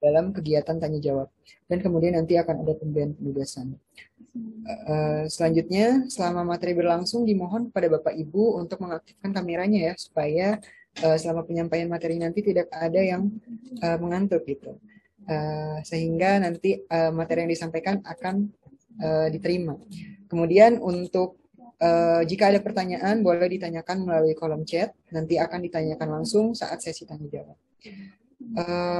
dalam kegiatan tanya jawab. Dan kemudian nanti akan ada pemberian penugasan. Selanjutnya, selama materi berlangsung, dimohon kepada Bapak Ibu untuk mengaktifkan kameranya ya, supaya selama penyampaian materi nanti tidak ada yang mengantuk gitu. Sehingga nanti materi yang disampaikan akan diterima. Kemudian untuk jika ada pertanyaan, boleh ditanyakan melalui kolom chat. Nanti akan ditanyakan langsung saat sesi tanya jawab.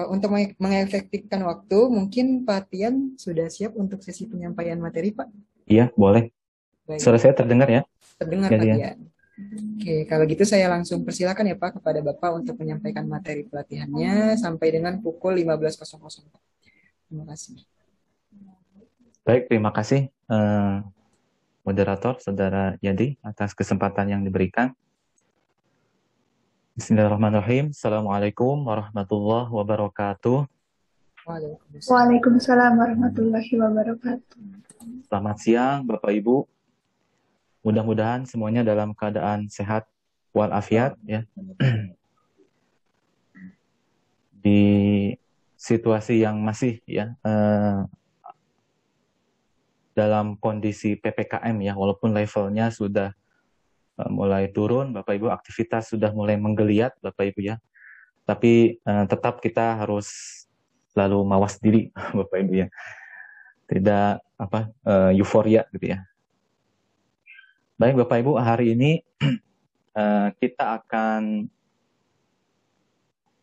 Untuk mengefektifkan waktu, mungkin Pak Tian sudah siap untuk sesi penyampaian materi, Pak? Iya, boleh. Baik, Suara saya terdengar ya? terdengar Jadi Pak ya. Tian. Oke, kalau gitu saya langsung persilakan ya Pak kepada Bapak untuk menyampaikan materi pelatihannya sampai dengan pukul 15.00. Terima kasih. Baik, terima kasih moderator Saudara Yadi atas kesempatan yang diberikan. Bismillahirrahmanirrahim. Assalamualaikum warahmatullahi wabarakatuh. Waalaikumsalam. Waalaikumsalam warahmatullahi wabarakatuh. Selamat siang Bapak Ibu. Mudah-mudahan semuanya dalam keadaan sehat walafiat ya. Di situasi yang masih ya dalam kondisi PPKM ya, walaupun levelnya sudah mulai turun, Bapak Ibu, aktivitas sudah mulai menggeliat Bapak Ibu ya. Tapi tetap kita harus selalu mawas diri Bapak Ibu ya. Tidak euforia gitu ya. Baik Bapak Ibu, hari ini kita akan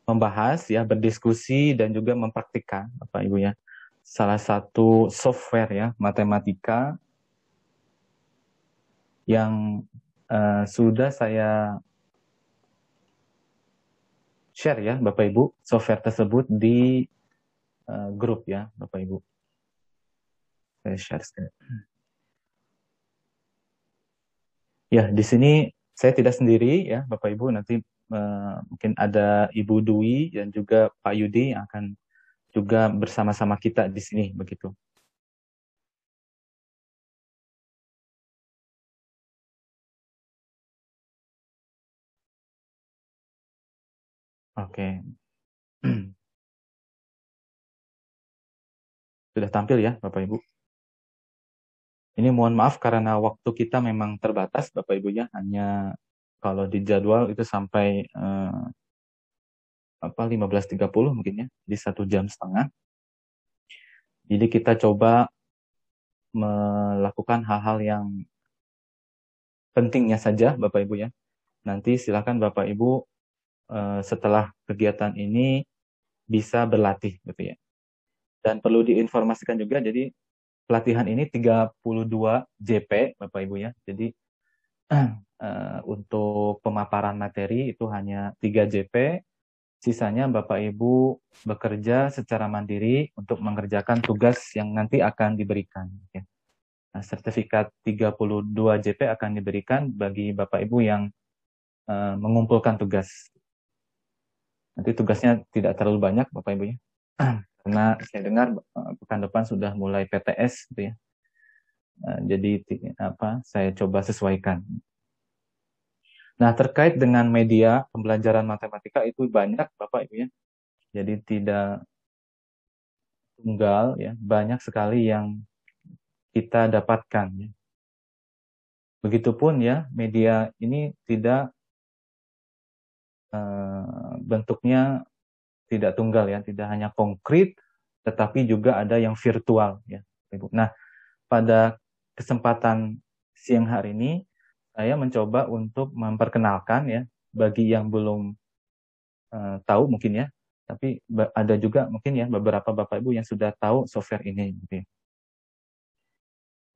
membahas ya, berdiskusi dan juga mempraktikkan Bapak Ibu ya, salah satu software ya matematika yang sudah saya share ya Bapak Ibu, software tersebut di grup ya Bapak Ibu. Saya share screen. Ya, di sini saya tidak sendiri ya Bapak Ibu, nanti mungkin ada Ibu Dwi dan juga Pak Yudi yang akan juga bersama-sama kita di sini begitu. Oke. Sudah tampil ya Bapak Ibu. Ini mohon maaf karena waktu kita memang terbatas Bapak Ibu ya, hanya kalau di jadwal itu sampai 15.30 mungkin ya, di 1 jam setengah. Jadi kita coba melakukan hal-hal yang pentingnya saja Bapak Ibu ya. Nanti silakan Bapak Ibu setelah kegiatan ini bisa berlatih gitu ya. Dan perlu diinformasikan juga, jadi pelatihan ini 32 JP Bapak Ibu ya. Jadi untuk pemaparan materi itu hanya 3 JP, sisanya Bapak Ibu bekerja secara mandiri untuk mengerjakan tugas yang nanti akan diberikan. Ya. Nah, sertifikat 32 JP akan diberikan bagi Bapak Ibu yang mengumpulkan tugas. Nanti tugasnya tidak terlalu banyak Bapak Ibu ya. Karena saya dengar pekan depan sudah mulai PTS gitu ya. Jadi saya coba sesuaikan. Nah, terkait dengan media pembelajaran matematika itu banyak Bapak Ibu ya. Jadi tidak tunggal ya, banyak sekali yang kita dapatkan ya. Begitupun ya, media ini tidak bentuknya tidak tunggal ya, tidak hanya konkret tetapi juga ada yang virtual ya, Ibu. Nah, pada kesempatan siang hari ini saya mencoba untuk memperkenalkan ya bagi yang belum tahu mungkin ya, tapi ada juga mungkin ya beberapa Bapak Ibu yang sudah tahu software ini gitu ya.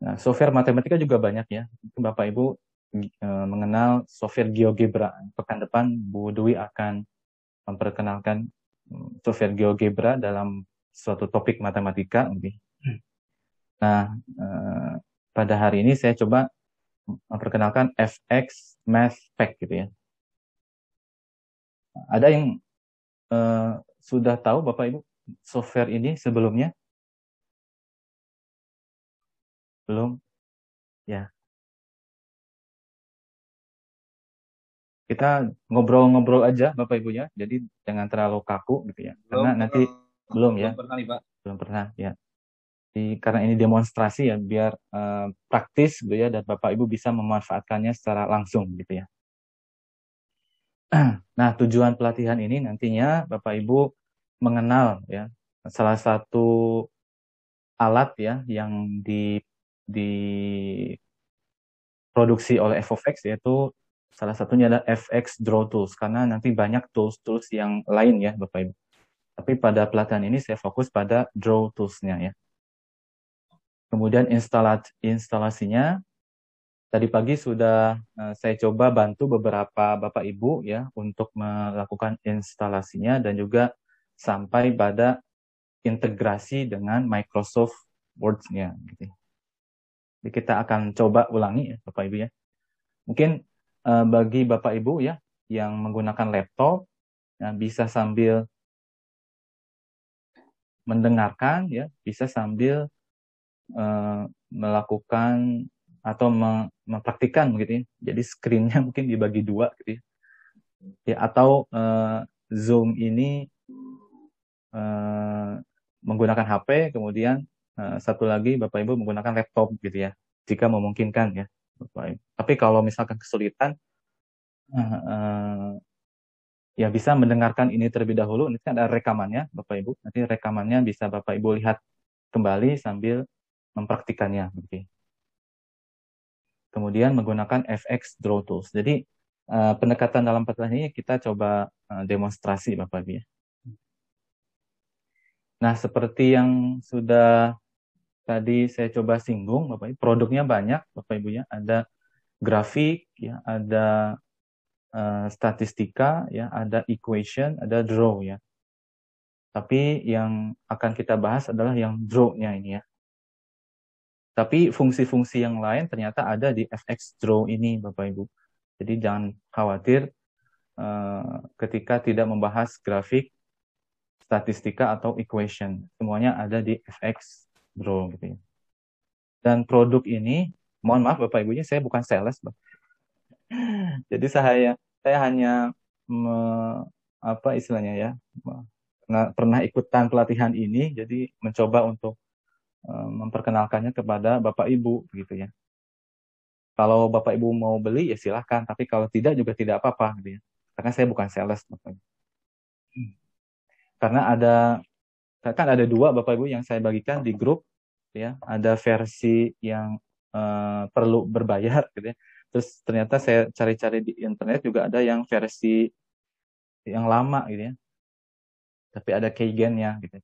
Nah, software matematika juga banyak ya. Bapak Ibu mengenal software GeoGebra. Pekan depan Bu Dwi akan memperkenalkan software GeoGebra dalam suatu topik matematika. Nah, pada hari ini saya coba memperkenalkan FX Math Pack gitu ya. Ada yang sudah tahu Bapak Ibu software ini sebelumnya? Belum? Ya. Kita ngobrol-ngobrol aja Bapak Ibu ya. Jadi jangan terlalu kaku gitu ya. Karena nanti Belum ya? Belum pernah nih Pak. Belum pernah ya. Karena ini demonstrasi ya, biar praktis gitu ya, dan Bapak Ibu bisa memanfaatkannya secara langsung gitu ya. Nah, tujuan pelatihan ini nantinya Bapak Ibu mengenal ya salah satu alat ya yang diproduksi oleh FOFX, yaitu salah satunya adalah FX Draw Tools, karena nanti banyak tools-tools yang lain ya Bapak Ibu. Tapi pada pelatihan ini saya fokus pada Draw Tools-nya ya. Kemudian instalasinya tadi pagi sudah saya coba bantu beberapa Bapak Ibu ya untuk melakukan instalasinya dan juga sampai pada integrasi dengan Microsoft Word-nya gitu. Jadi kita akan coba ulangi ya Bapak Ibu ya. Mungkin bagi Bapak Ibu ya yang menggunakan laptop ya, bisa sambil mendengarkan ya, bisa sambil melakukan atau mempraktikkan gitu ya. Jadi screen-nya mungkin dibagi dua gitu ya. Ya, atau Zoom ini menggunakan HP, kemudian satu lagi Bapak Ibu menggunakan laptop gitu ya, jika memungkinkan ya Bapak Ibu. Tapi kalau misalkan kesulitan, ya bisa mendengarkan ini terlebih dahulu. Ini kan ada rekamannya Bapak Ibu. Nanti rekamannya bisa Bapak Ibu lihat kembali sambil mempraktikannya. Gitu. Kemudian menggunakan FX Draw Tools. Jadi pendekatan dalam pelatihan ini kita coba demonstrasi Bapak Ibu ya. Nah, seperti yang sudah tadi saya coba singgung Bapak Ibu, produknya banyak Bapak Ibu ya. Ada grafik ya, ada statistika ya, ada equation, ada draw ya. Tapi yang akan kita bahas adalah yang draw-nya ini ya. Tapi fungsi-fungsi yang lain ternyata ada di FX Draw ini, Bapak Ibu. Jadi jangan khawatir ketika tidak membahas grafik, statistika, atau equation. Semuanya ada di FX Draw. Gitu ya. Dan produk ini, mohon maaf Bapak Ibunya, saya bukan sales. Jadi saya hanya apa istilahnya ya, pernah ikutan pelatihan ini, jadi mencoba untuk memperkenalkannya kepada Bapak Ibu gitu ya. Kalau Bapak Ibu mau beli ya silahkan, tapi kalau tidak juga tidak apa-apa gitu ya. Karena saya bukan sales Bapak Ibu. Karena kan ada dua Bapak Ibu yang saya bagikan di grup ya, ada versi yang perlu berbayar gitu ya. Terus ternyata saya cari-cari di internet juga ada yang versi yang lama gitu ya. Tapi ada keygen-nya gitu.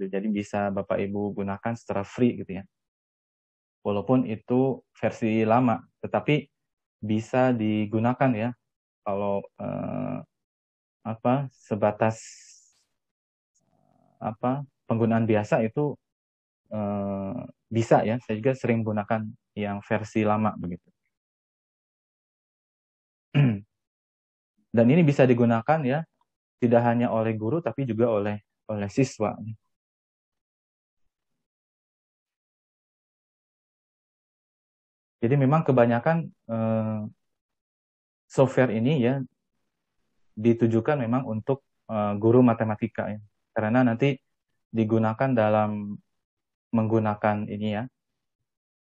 Jadi bisa Bapak Ibu gunakan secara free gitu ya. Walaupun itu versi lama, tetapi bisa digunakan ya kalau sebatas penggunaan biasa itu bisa ya. Saya juga sering gunakan yang versi lama begitu. Dan ini bisa digunakan ya tidak hanya oleh guru tapi juga oleh siswa. Jadi memang kebanyakan software ini ya ditujukan memang untuk guru matematika ya. Karena nanti digunakan dalam menggunakan ini ya,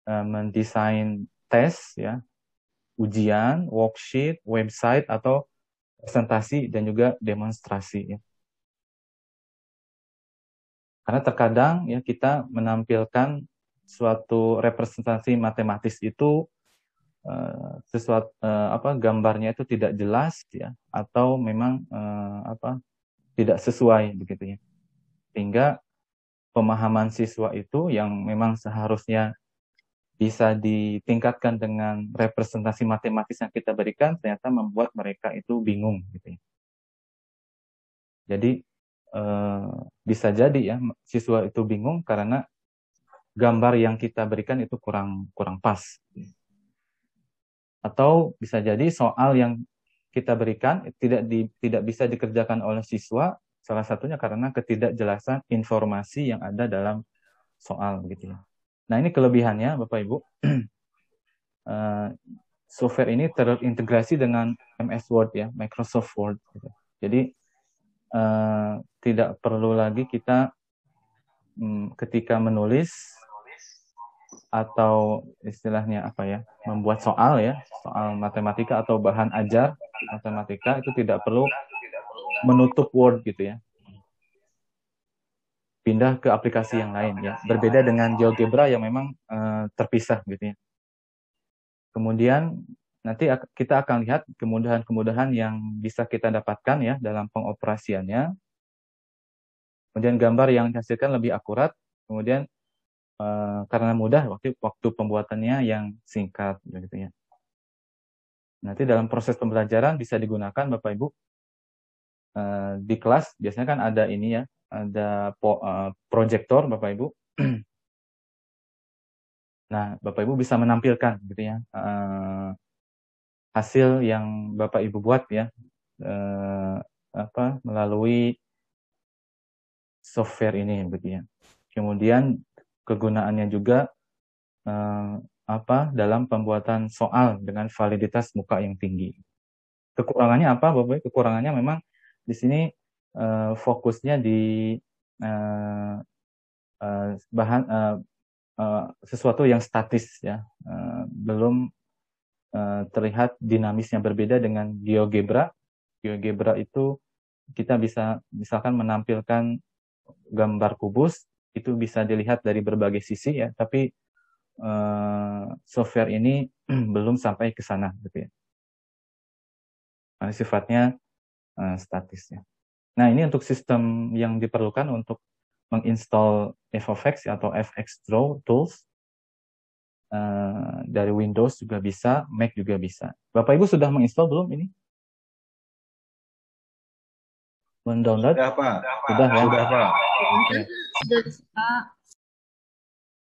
mendesain tes ya, ujian, worksheet, website, atau presentasi dan juga demonstrasi ya. Karena terkadang ya kita menampilkan suatu representasi matematis itu sesuatu gambarnya itu tidak jelas ya, atau memang tidak sesuai begitu ya. Sehingga pemahaman siswa itu yang memang seharusnya bisa ditingkatkan dengan representasi matematis yang kita berikan, ternyata membuat mereka itu bingung gitu ya. Jadi bisa jadi ya siswa itu bingung karena gambar yang kita berikan itu kurang pas. Atau bisa jadi soal yang kita berikan tidak bisa dikerjakan oleh siswa, salah satunya karena ketidakjelasan informasi yang ada dalam soal gitu ya. Nah, ini kelebihannya Bapak Ibu. Software ini terintegrasi dengan MS Word ya, Microsoft Word gitu. Jadi tidak perlu lagi kita ketika menulis atau istilahnya apa ya, membuat soal ya, soal matematika atau bahan ajar matematika itu tidak perlu menutup Word gitu ya. Pindah ke aplikasi yang lain ya. Berbeda dengan GeoGebra yang memang terpisah gitu ya. Kemudian nanti kita akan lihat kemudahan-kemudahan yang bisa kita dapatkan ya dalam pengoperasiannya. Kemudian gambar yang dihasilkan lebih akurat. Kemudian karena mudah waktu pembuatannya yang singkat gitu ya. Nanti dalam proses pembelajaran bisa digunakan Bapak Ibu di kelas biasanya kan ada ini ya, ada proyektor Bapak Ibu. Nah, Bapak Ibu bisa menampilkan gitu ya hasil yang Bapak Ibu buat ya melalui software ini begitu ya. Kemudian kegunaannya juga dalam pembuatan soal dengan validitas muka yang tinggi. Kekurangannya apa Bapak? Kekurangannya memang di sini fokusnya di bahan sesuatu yang statis ya, belum terlihat dinamisnya. Berbeda dengan GeoGebra. GeoGebra itu kita bisa misalkan menampilkan gambar kubus itu bisa dilihat dari berbagai sisi ya, tapi software ini belum sampai ke sana gitu ya. Karena sifatnya statis ya. Nah, ini untuk sistem yang diperlukan untuk menginstall FFX atau FX Draw Tools. Dari Windows juga bisa, Mac juga bisa. Bapak Ibu sudah menginstall belum ini? Mendownload? Sudah, Pak. Sudah ya? Sudah, Pak. Ya.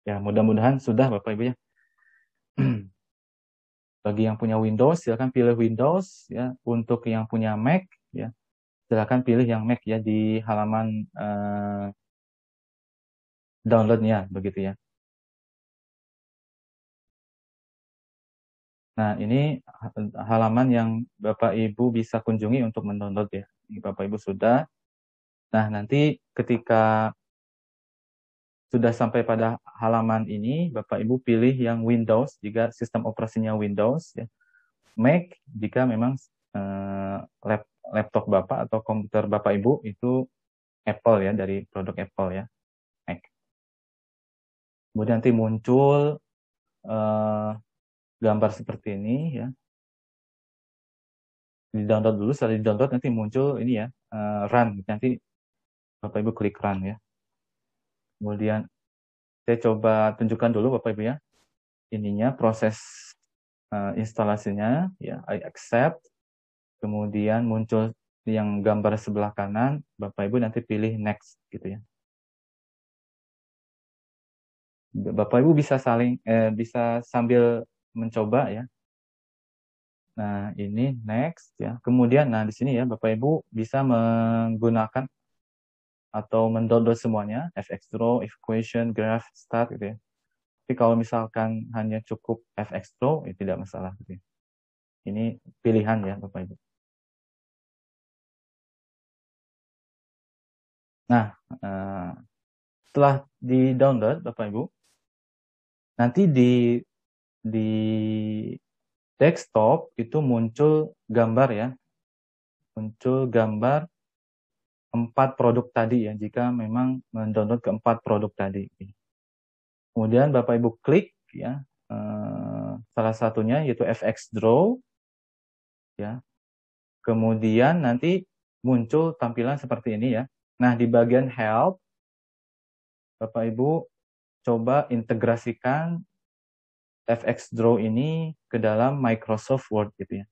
Ya, mudah-mudahan sudah Bapak Ibu ya. Bagi yang punya Windows, silakan pilih Windows ya. Untuk yang punya Mac ya, silakan pilih yang Mac ya di halaman downloadnya begitu ya. Nah, ini halaman yang Bapak Ibu bisa kunjungi untuk mendownload ya. Ini Bapak Ibu sudah. Nah, nanti ketika sudah sampai pada halaman ini, Bapak Ibu pilih yang Windows jika sistem operasinya Windows ya. Mac jika memang laptop Bapak atau komputer Bapak Ibu itu Apple ya, dari produk Apple ya, Mac. Kemudian nanti muncul gambar seperti ini ya. Di-download dulu, setelah di-download nanti muncul ini ya, run. Nanti Bapak Ibu klik run ya. Kemudian saya coba tunjukkan dulu Bapak Ibu ya. Ininya proses instalasinya ya, I accept. Kemudian muncul yang gambar sebelah kanan, Bapak Ibu nanti pilih next gitu ya. Bapak Ibu bisa bisa sambil mencoba ya. Nah, ini next ya. Kemudian di sini ya Bapak Ibu bisa menggunakan atau mendownload semuanya, FX Draw, Equation, Graph, Stat gitu ya. Tapi kalau misalkan hanya cukup FX Draw, ya tidak masalah gitu ya. Ini pilihan ya Bapak Ibu. Nah, setelah di-download Bapak Ibu, nanti di desktop itu muncul gambar ya. Muncul gambar 4 produk tadi ya, jika memang mendownload ke 4 produk tadi. Kemudian Bapak Ibu klik ya, salah satunya yaitu FX Draw ya. Kemudian nanti muncul tampilan seperti ini ya. Nah, di bagian help Bapak Ibu coba integrasikan FX Draw ini ke dalam Microsoft Word gitu ya.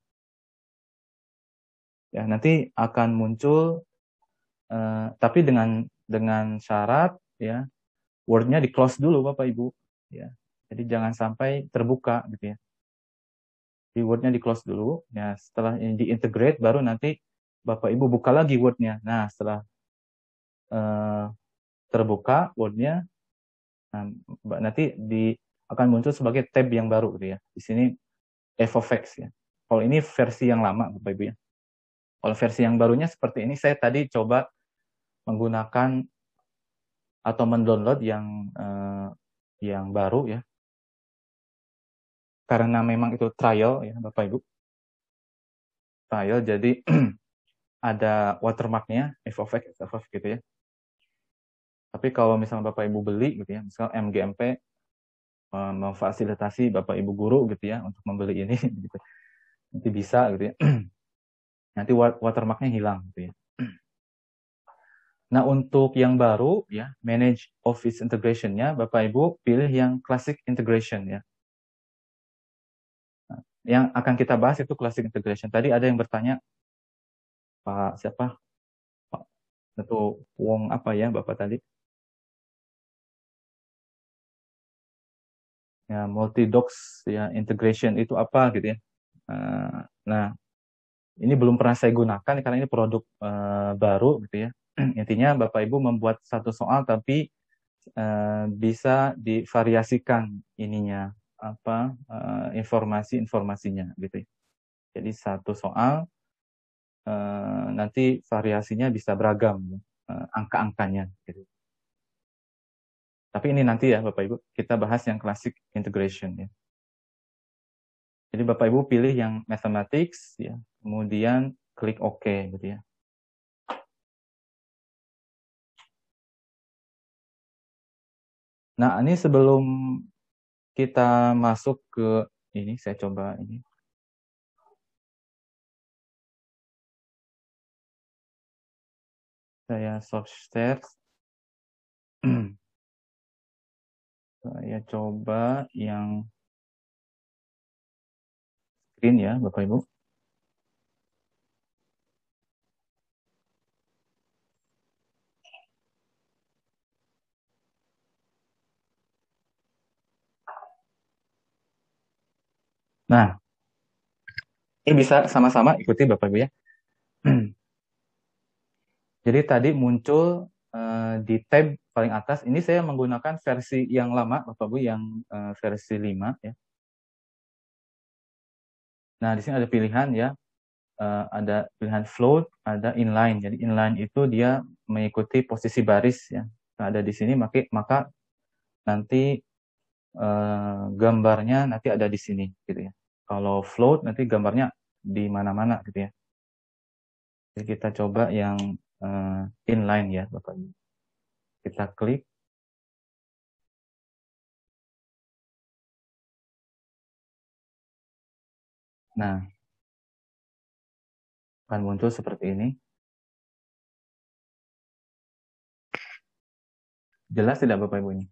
Ya, nanti akan muncul tapi dengan syarat ya, Word-nya di-close dulu Bapak Ibu ya. Jadi jangan sampai terbuka gitu ya. Di Word-nya di-close dulu. Ya, setelah ini di-integrate baru nanti Bapak Ibu buka lagi Word-nya. Nah, setelah terbuka Word-nya, nanti akan muncul sebagai tab yang baru gitu ya. Di sini FFX ya. Kalau ini versi yang lama Bapak Ibu ya. Kalau versi yang barunya seperti ini, saya tadi coba menggunakan atau mendownload yang baru ya. Karena memang itu trial ya, Bapak Ibu. Trial, jadi ada watermarknya, f of x gitu ya. Tapi kalau misalnya Bapak Ibu beli gitu ya, misal MGMP memfasilitasi Bapak Ibu guru gitu ya untuk membeli ini gitu. Nanti bisa gitu ya. Nanti watermarknya hilang gitu ya. Nah, untuk yang baru ya, manage office integration-nya Bapak Ibu pilih yang classic integration ya. Nah, yang akan kita bahas itu classic integration. Tadi ada yang bertanya, Pak siapa? Pak itu Wong apa ya Bapak tadi? Ya, multi-docs ya, integration itu apa gitu ya. Nah, ini belum pernah saya gunakan karena ini produk baru gitu ya. Intinya Bapak Ibu membuat satu soal tapi bisa divariasikan ininya apa informasinya gitu ya. Jadi satu soal nanti variasinya bisa beragam ya, angka-angkanya gitu. Tapi ini nanti ya Bapak Ibu, kita bahas yang classic integration ya. Jadi Bapak Ibu pilih yang mathematics ya, kemudian klik OK gitu ya. Nah, ini sebelum kita masuk ke ini, saya coba ini. Saya soft share. Saya coba yang screen ya, Bapak Ibu. Nah, ini bisa sama-sama ikuti Bapak Ibu ya. Jadi tadi muncul di tab paling atas, ini saya menggunakan versi yang lama Bapak Ibu, yang versi 5 ya. Nah, di sini ada pilihan ya, ada pilihan float, ada inline. Jadi inline itu dia mengikuti posisi baris ya. Nah, ada di sini, maka nanti gambarnya nanti ada di sini gitu ya. Kalau float nanti gambarnya di mana-mana gitu ya. Jadi kita coba yang inline ya Bapak Ibu. Kita klik. Nah, akan muncul seperti ini. Jelas tidak Bapak Ibu ini?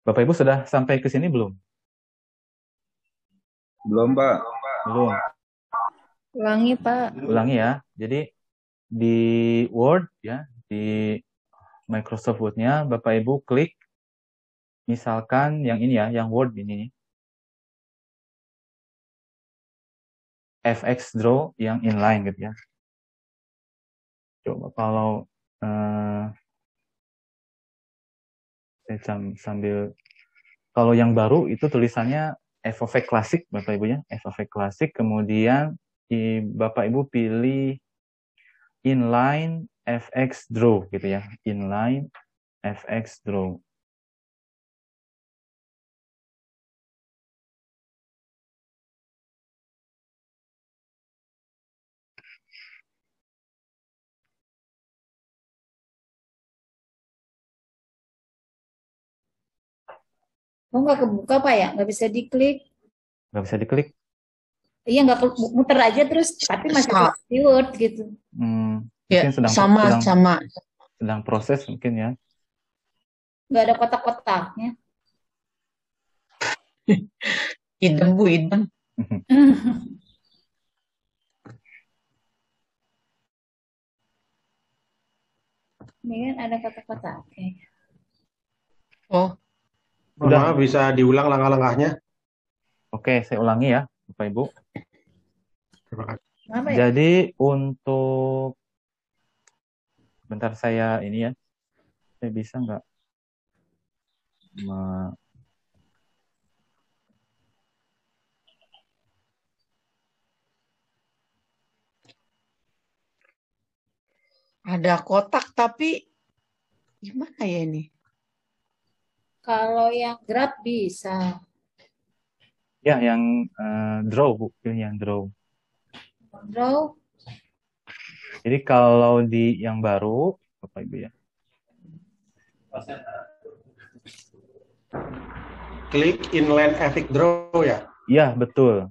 Bapak Ibu sudah sampai ke sini belum? Belum, Pak. Belum. Ulangi, Pak. Ulangi ya. Jadi di Word ya, di Microsoft Word-nya Bapak Ibu klik misalkan yang ini ya, yang Word ini. FX Draw yang inline gitu ya. Coba kalau saya sambil, kalau yang baru itu tulisannya FOV Classic Bapak Ibu ya, FOV Classic, kemudian Bapak Ibu pilih inline FX Draw gitu ya, inline FX Draw. Oh, nggak kebuka, Pak ya? Nggak bisa diklik. Nggak bisa diklik. Iya, nggak muter aja terus, tapi masih di Word gitu. Mungkin sedang proses mungkin ya. Nggak ada kotak-kotaknya. Idem Bu, idem. Ini kan ada kotak-kotaknya. Oh, Udah bisa diulang langkah-langkahnya. Oke, saya ulangi ya, Bapak Ibu. Terima kasih. Kenapa ya? Jadi untuk Bentar saya ini ya. Saya bisa nggak? Ada kotak tapi gimana ya ini? Kalau yang gerak bisa. Ya, yang draw, Bu. Yang draw. Draw. Jadi kalau di yang baru, Bapak Ibu ya. Klik inline efek draw ya. Iya, betul.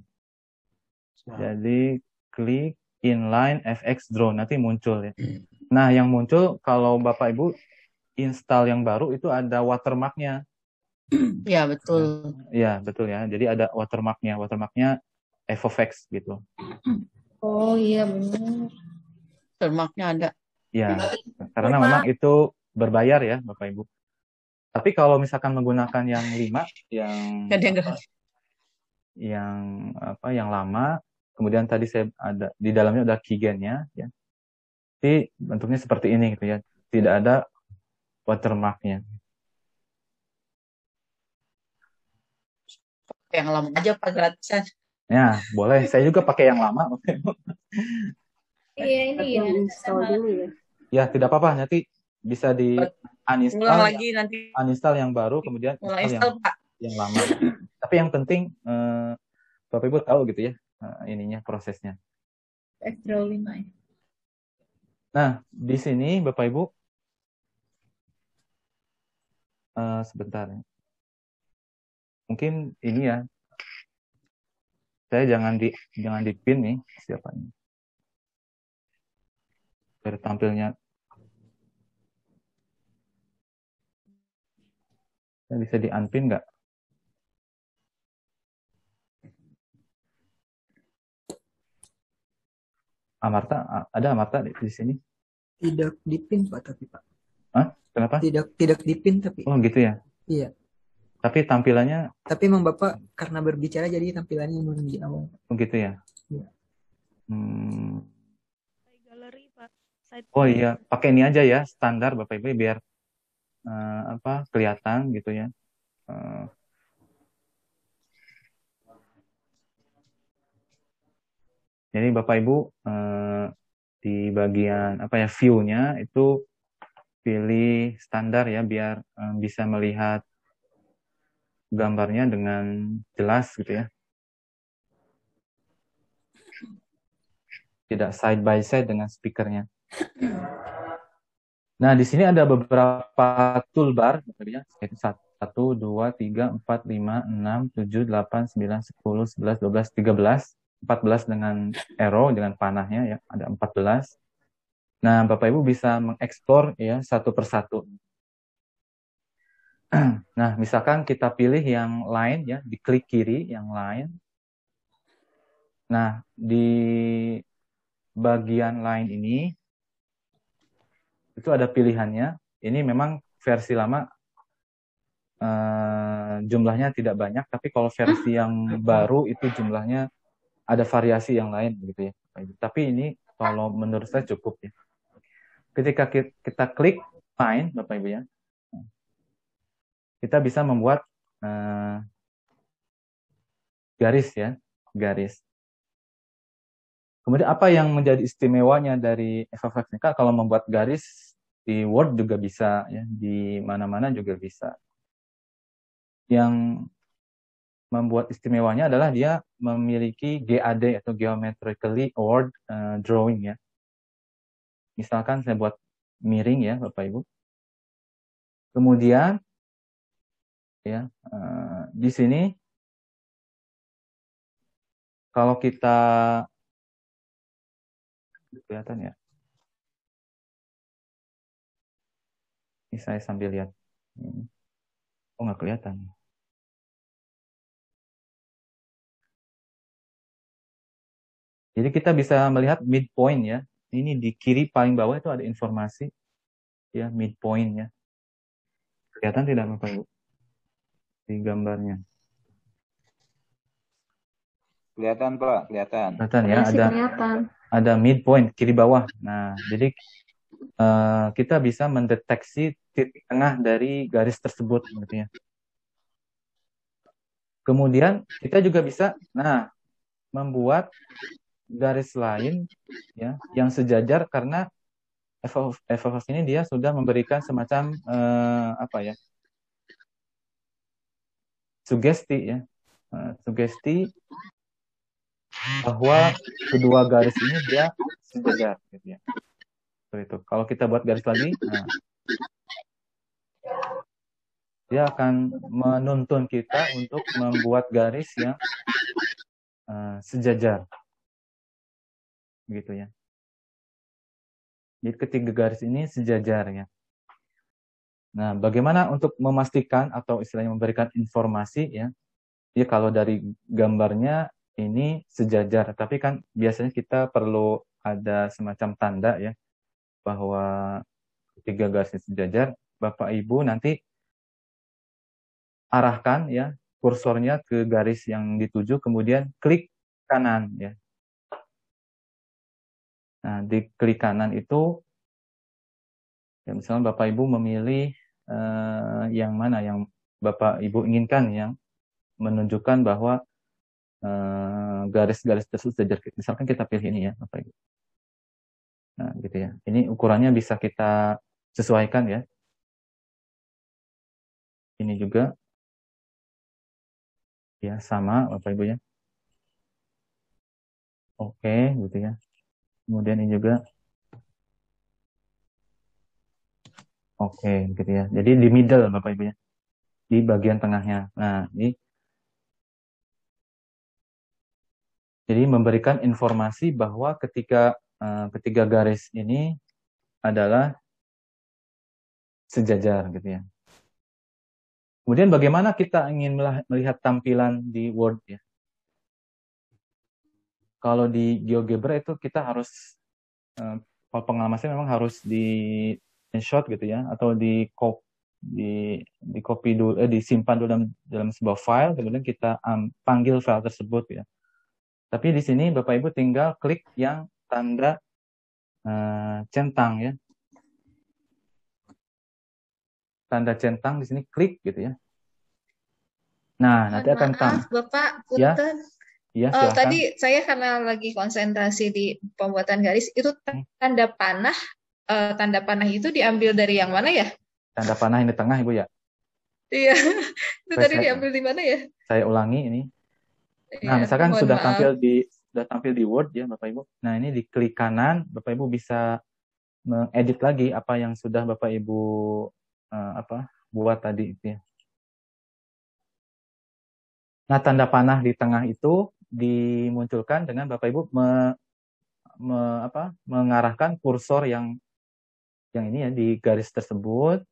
Jadi klik inline FX draw, nanti muncul ya. Nah, yang muncul kalau Bapak Ibu install yang baru itu ada watermarknya. Ya, betul. Iya, betul ya. Jadi ada watermarknya. Watermarknya FOX gitu. Oh iya benar. Termaknya ada. Ya, karena memang itu berbayar ya, Bapak Ibu. Tapi kalau misalkan menggunakan yang 5, Ada yang gerak. yang lama, kemudian tadi saya ada di dalamnya ada keygen-nya ya. Jadi bentuknya seperti ini gitu ya. Tidak ada watermark-nya. Yang lama aja Pak gratisan. Ya, boleh. Saya juga pakai yang lama. Iya ini ya. Install dulu ya. Ya, tidak apa-apa. Nanti bisa di Ulang uninstall, lagi nanti. uninstall yang baru, kemudian Ulang install install Pak. yang lama. Tapi yang penting Bapak Ibu tahu gitu ya ininya prosesnya. Draw 5 ya. Nah, di sini Bapak Ibu sebentar. Mungkin ini ya. Saya jangan di pin nih siapa ini. Biar tampilnya. Saya bisa di unpin nggak? Amarta, ada Amarta di sini? Tidak dipin Pak, tapi Pak. Hah? Kenapa? Tidak dipin tapi. Oh gitu ya? Iya. Tapi tampilannya? Tapi emang Bapak karena berbicara jadi tampilannya emang di awal. Oh gitu ya? Iya. Galeri Pak. Oh iya, pakai ini aja ya, standar Bapak Ibu biar kelihatan gitu ya. Jadi Bapak Ibu di bagian view-nya itu pilih standar ya biar bisa melihat gambarnya dengan jelas gitu ya. Tidak side by side dengan speakernya. Nah, di sini ada beberapa toolbar, ya, 1, 2, 3, 4, 5, 6, 7, 8, 9, 10, 11, 12, 13, 14 dengan arrow, dengan panahnya ya, ada 14. Nah, Bapak Ibu bisa mengeksplor ya satu persatu. Nah, misalkan kita pilih yang lain ya, diklik kiri yang lain. Nah, di bagian lain ini itu ada pilihannya. Ini memang versi lama jumlahnya tidak banyak, tapi kalau versi yang baru itu jumlahnya ada variasi yang lain gitu ya. Tapi ini kalau menurut saya cukup ya. Ketika kita klik find, Bapak Ibu ya, kita bisa membuat garis ya, garis. Kemudian apa yang menjadi istimewanya dari FFX ini? Kan kalau membuat garis di Word juga bisa ya, di mana-mana juga bisa. Yang membuat istimewanya adalah dia memiliki GAD atau Geometrically Award Drawing ya. Misalkan saya buat miring ya Bapak Ibu. Kemudian ya di sini kalau kita kelihatan ya. Ini saya sambil lihat. Oh nggak kelihatan. Jadi kita bisa melihat midpoint ya. Ini di kiri paling bawah itu ada informasi ya midpoint ya. Kelihatan tidak Bapak Ibu? Di gambarnya. Kelihatan Pak, kelihatan. Kelihatan ya, ada midpoint kiri bawah. Nah, jadi kita bisa mendeteksi titik tengah dari garis tersebut gitu ya. Kemudian kita juga bisa membuat garis lain ya yang sejajar, karena FFF ini dia sudah memberikan semacam sugesti ya. Sugesti bahwa kedua garis ini dia sejajar gitu ya. Seperti itu. Kalau kita buat garis lagi, dia akan menuntun kita untuk membuat garis yang sejajar. Begitu ya. Jadi ketiga garis ini sejajar ya. Nah, bagaimana untuk memastikan atau istilahnya memberikan informasi ya? Ya kalau dari gambarnya ini sejajar, tapi kan biasanya kita perlu ada semacam tanda ya bahwa ketiga garis ini sejajar. Bapak Ibu nanti arahkan ya kursornya ke garis yang dituju, kemudian klik kanan ya. Nah, di klik kanan itu ya, misalnya Bapak Ibu memilih yang mana yang Bapak Ibu inginkan, yang menunjukkan bahwa garis-garis tersebut sejajar. Misalkan kita pilih ini ya Bapak Ibu. Nah, gitu ya. Ini ukurannya bisa kita sesuaikan ya. Ini juga ya sama Bapak Ibu ya. Oke, gitu ya. Kemudian ini juga oke, gitu ya. Jadi di middle Bapak Ibu ya. Di bagian tengahnya. Nah, ini jadi memberikan informasi bahwa ketiga garis ini adalah sejajar gitu ya. Kemudian bagaimana kita ingin melihat tampilan di Word ya. Kalau di GeoGebra itu kita harus kalau pengalamannya memang harus di screenshot gitu ya, atau di copy dulu, disimpan dulu dalam sebuah file, kemudian kita panggil file tersebut ya. Tapi di sini Bapak Ibu tinggal klik yang tanda centang ya. Tanda centang di sini klik gitu ya. Nah, nanti akan Maaf, Bapak, ya. punten. Iya, silakan. Tadi saya karena lagi konsentrasi di pembuatan garis, itu tanda panah itu diambil dari yang mana ya? Tanda panah yang di tengah Ibu ya. Iya, itu tadi diambil di mana ya? Saya ulangi ini. Nah, Iya, misalkan mohon sudah maaf. tampil di Word ya Bapak Ibu. Nah, ini di klik kanan, Bapak Ibu bisa mengedit lagi apa yang sudah Bapak Ibu buat tadi itu ya. Nah, tanda panah di tengah itu dimunculkan dengan Bapak Ibu mengarahkan kursor yang ini ya di garis tersebut,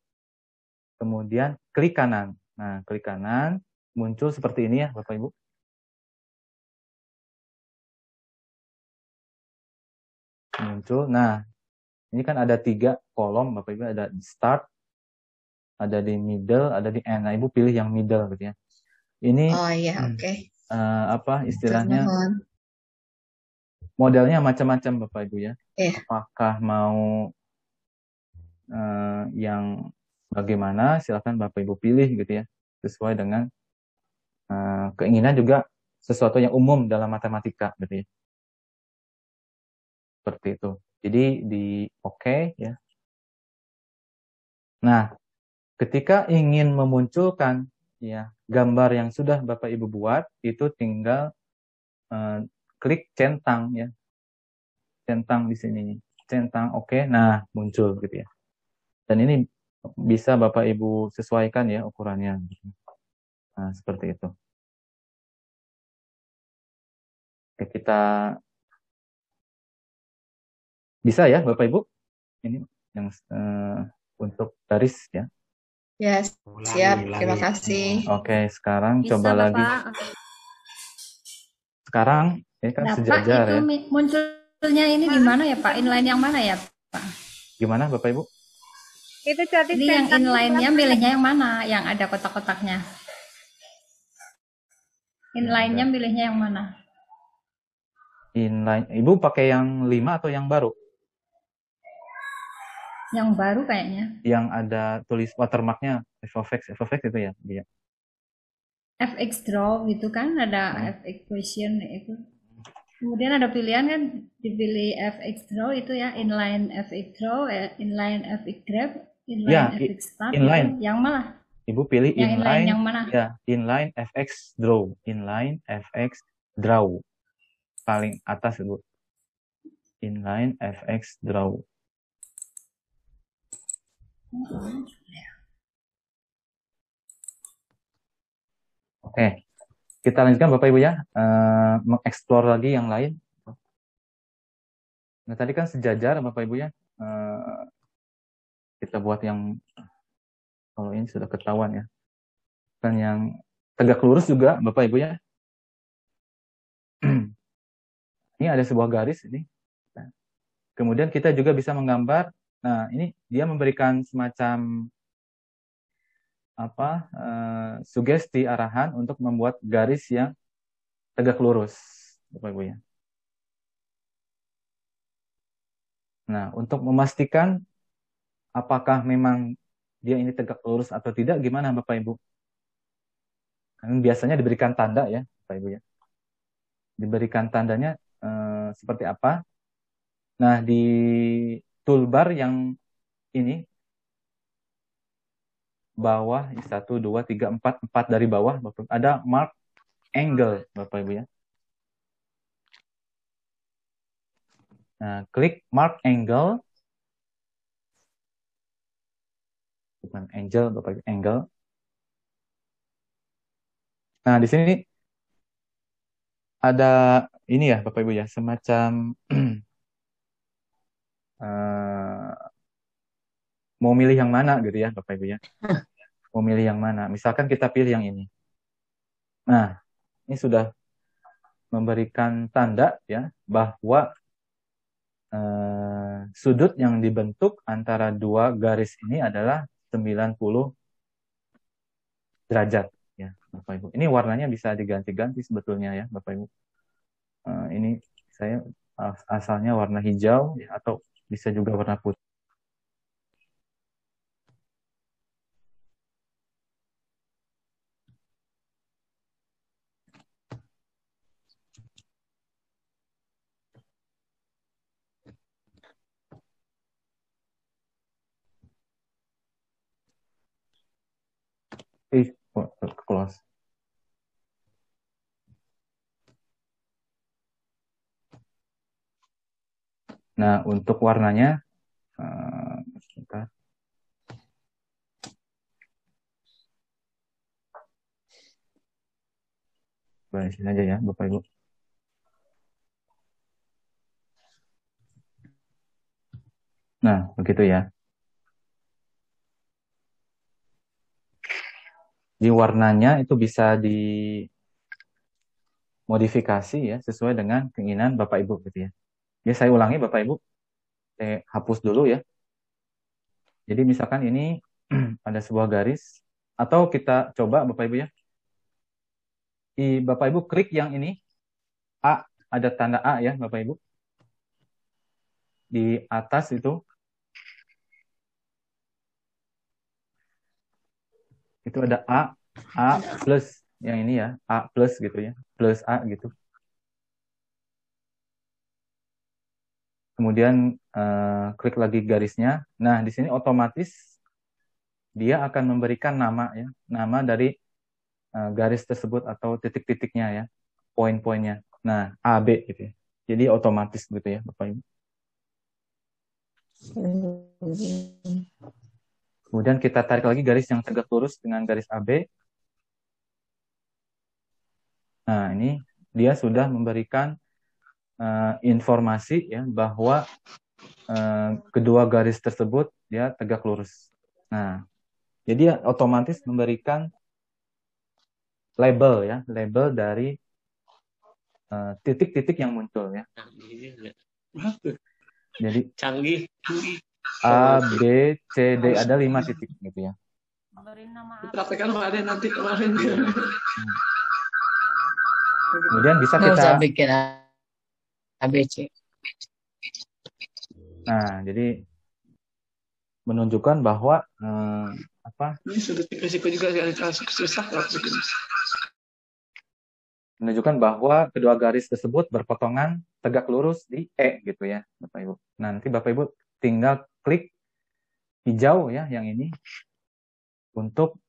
kemudian klik kanan. Nah, klik kanan muncul seperti ini ya Bapak Ibu. Muncul. Nah, ini kan ada 3 kolom Bapak Ibu, ada di start, ada di middle, ada di end. Nah, Ibu pilih yang middle gitu ya. Ini Oh iya, oke. Istilahnya Mohon. modelnya macam-macam Bapak Ibu ya. Apakah mau yang bagaimana, silakan Bapak Ibu pilih gitu ya, sesuai dengan keinginan, juga sesuatu yang umum dalam matematika gitu ya. Seperti itu. Jadi di oke ya. Nah, ketika ingin memunculkan ya gambar yang sudah Bapak Ibu buat, itu tinggal klik centang ya. Centang di sini. Centang oke. Nah, muncul gitu ya. Dan ini bisa Bapak Ibu sesuaikan ya ukurannya. Nah, seperti itu. Oke, kita bisa ya Bapak Ibu. Ini yang untuk garis ya. Ya, siap. Terima kasih. Oke, sekarang Bisa, coba lagi. Bapak. Sekarang ini kan sejajar itu ya. munculnya ini di mana ya Pak? Inline yang mana ya Pak? Gimana Bapak Ibu? Itu tadi ini yang inline-nya milihnya yang mana? Yang ada kotak-kotaknya. Inline-nya milihnya yang mana? Inline. Ibu pakai yang 5 atau yang baru? Yang baru kayaknya. Yang ada tulis watermarknya f of x itu ya dia. FX draw gitu kan, ada FX question itu. Kemudian ada pilihan kan, dipilih FX draw itu ya, inline FX draw, inline FX grab, inline Ya, FX start inline. gitu. Yang malah? Ibu pilih Yang inline yang mana? Ya, inline FX draw, inline FX draw. Paling atas Ibu. Inline FX draw. Oke, kita lanjutkan Bapak Ibu ya, mengeksplor lagi yang lain. Nah tadi kan sejajar Bapak Ibu ya, kita buat yang, kalau ini sudah ketahuan ya, kan yang tegak lurus juga Bapak Ibu ya. Ini ada sebuah garis ini. Kemudian kita juga bisa menggambar. Nah ini dia memberikan semacam sugesti arahan untuk membuat garis yang tegak lurus, Bapak Ibu ya. Nah, untuk memastikan apakah memang dia ini tegak lurus atau tidak, gimana Bapak Ibu? Kan biasanya diberikan tanda ya, Bapak Ibu ya. Diberikan tandanya seperti apa? Nah, di toolbar yang ini, bawah 1, 2, 3, 4 dari bawah Bapak, ada mark angle Bapak Ibu ya. Nah, klik mark angle, bukan angel Bapak Ibu, angle. Nah, di sini ada ini ya Bapak Ibu ya, semacam mau milih yang mana gitu ya Bapak Ibu ya. Mau milih yang mana? Misalkan kita pilih yang ini. Nah, ini sudah memberikan tanda ya bahwa sudut yang dibentuk antara dua garis ini adalah 90 derajat ya Bapak Ibu. Ini warnanya bisa diganti-ganti sebetulnya ya Bapak Ibu. Ini saya asalnya warna hijau ya, atau bisa juga warna putih. Close. Nah, untuk warnanya sebentar. Barisin aja ya Bapak Ibu. Nah, begitu ya. Di warnanya itu bisa dimodifikasi ya sesuai dengan keinginan Bapak Ibu gitu ya. Ya saya ulangi Bapak Ibu. Saya hapus dulu ya. Jadi misalkan ini ada sebuah garis, atau kita coba Bapak Ibu ya. Bapak Ibu klik yang ini A, ada tanda A ya Bapak Ibu. Di atas itu ada A plus yang ini ya, A plus gitu ya, plus A gitu. Kemudian klik lagi garisnya. Nah, di sini otomatis dia akan memberikan nama ya, nama dari garis tersebut atau titik-titiknya ya, poin-poinnya. Nah, A, B gitu ya. Jadi otomatis gitu ya, Bapak Ibu. Kemudian kita tarik lagi garis yang tegak lurus dengan garis AB. Nah, ini dia sudah memberikan informasi ya bahwa kedua garis tersebut dia tegak lurus. Nah, jadi otomatis memberikan label ya, label dari titik-titik yang muncul ya. Jadi Canggih. A, B, C, D, ada 5 titik gitu ya. Praktekan Pak Ade nanti kemarin. Kemudian bisa Nggak kita usah bikin ABC. Nah, jadi menunjukkan bahwa Ini sudut risiko juga susah. menunjukkan bahwa kedua garis tersebut berpotongan tegak lurus di E gitu ya, Bapak Ibu. Nanti Bapak Ibu tinggal klik hijau ya yang ini untuk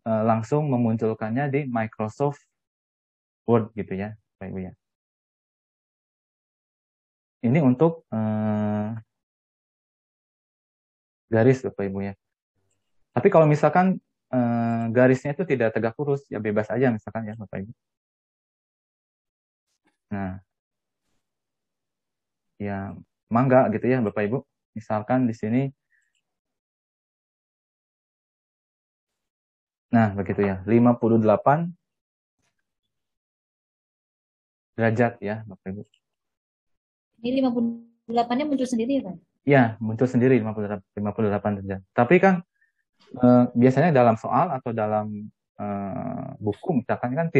langsung memunculkannya di Microsoft Word gitu ya, Bapak Ibu ya. Ini untuk garis Bapak Ibu ya. Tapi kalau misalkan garisnya itu tidak tegak lurus, ya bebas aja misalkan ya Bapak Ibu. Nah, ya mangga gitu ya Bapak Ibu. Misalkan di sini, nah begitu ya, 58 derajat ya Bapak Ibu. Ini 58-nya muncul sendiri ya, Pak? Ya, muncul sendiri 58 derajat. Tapi kan biasanya dalam soal atau dalam buku misalkan kan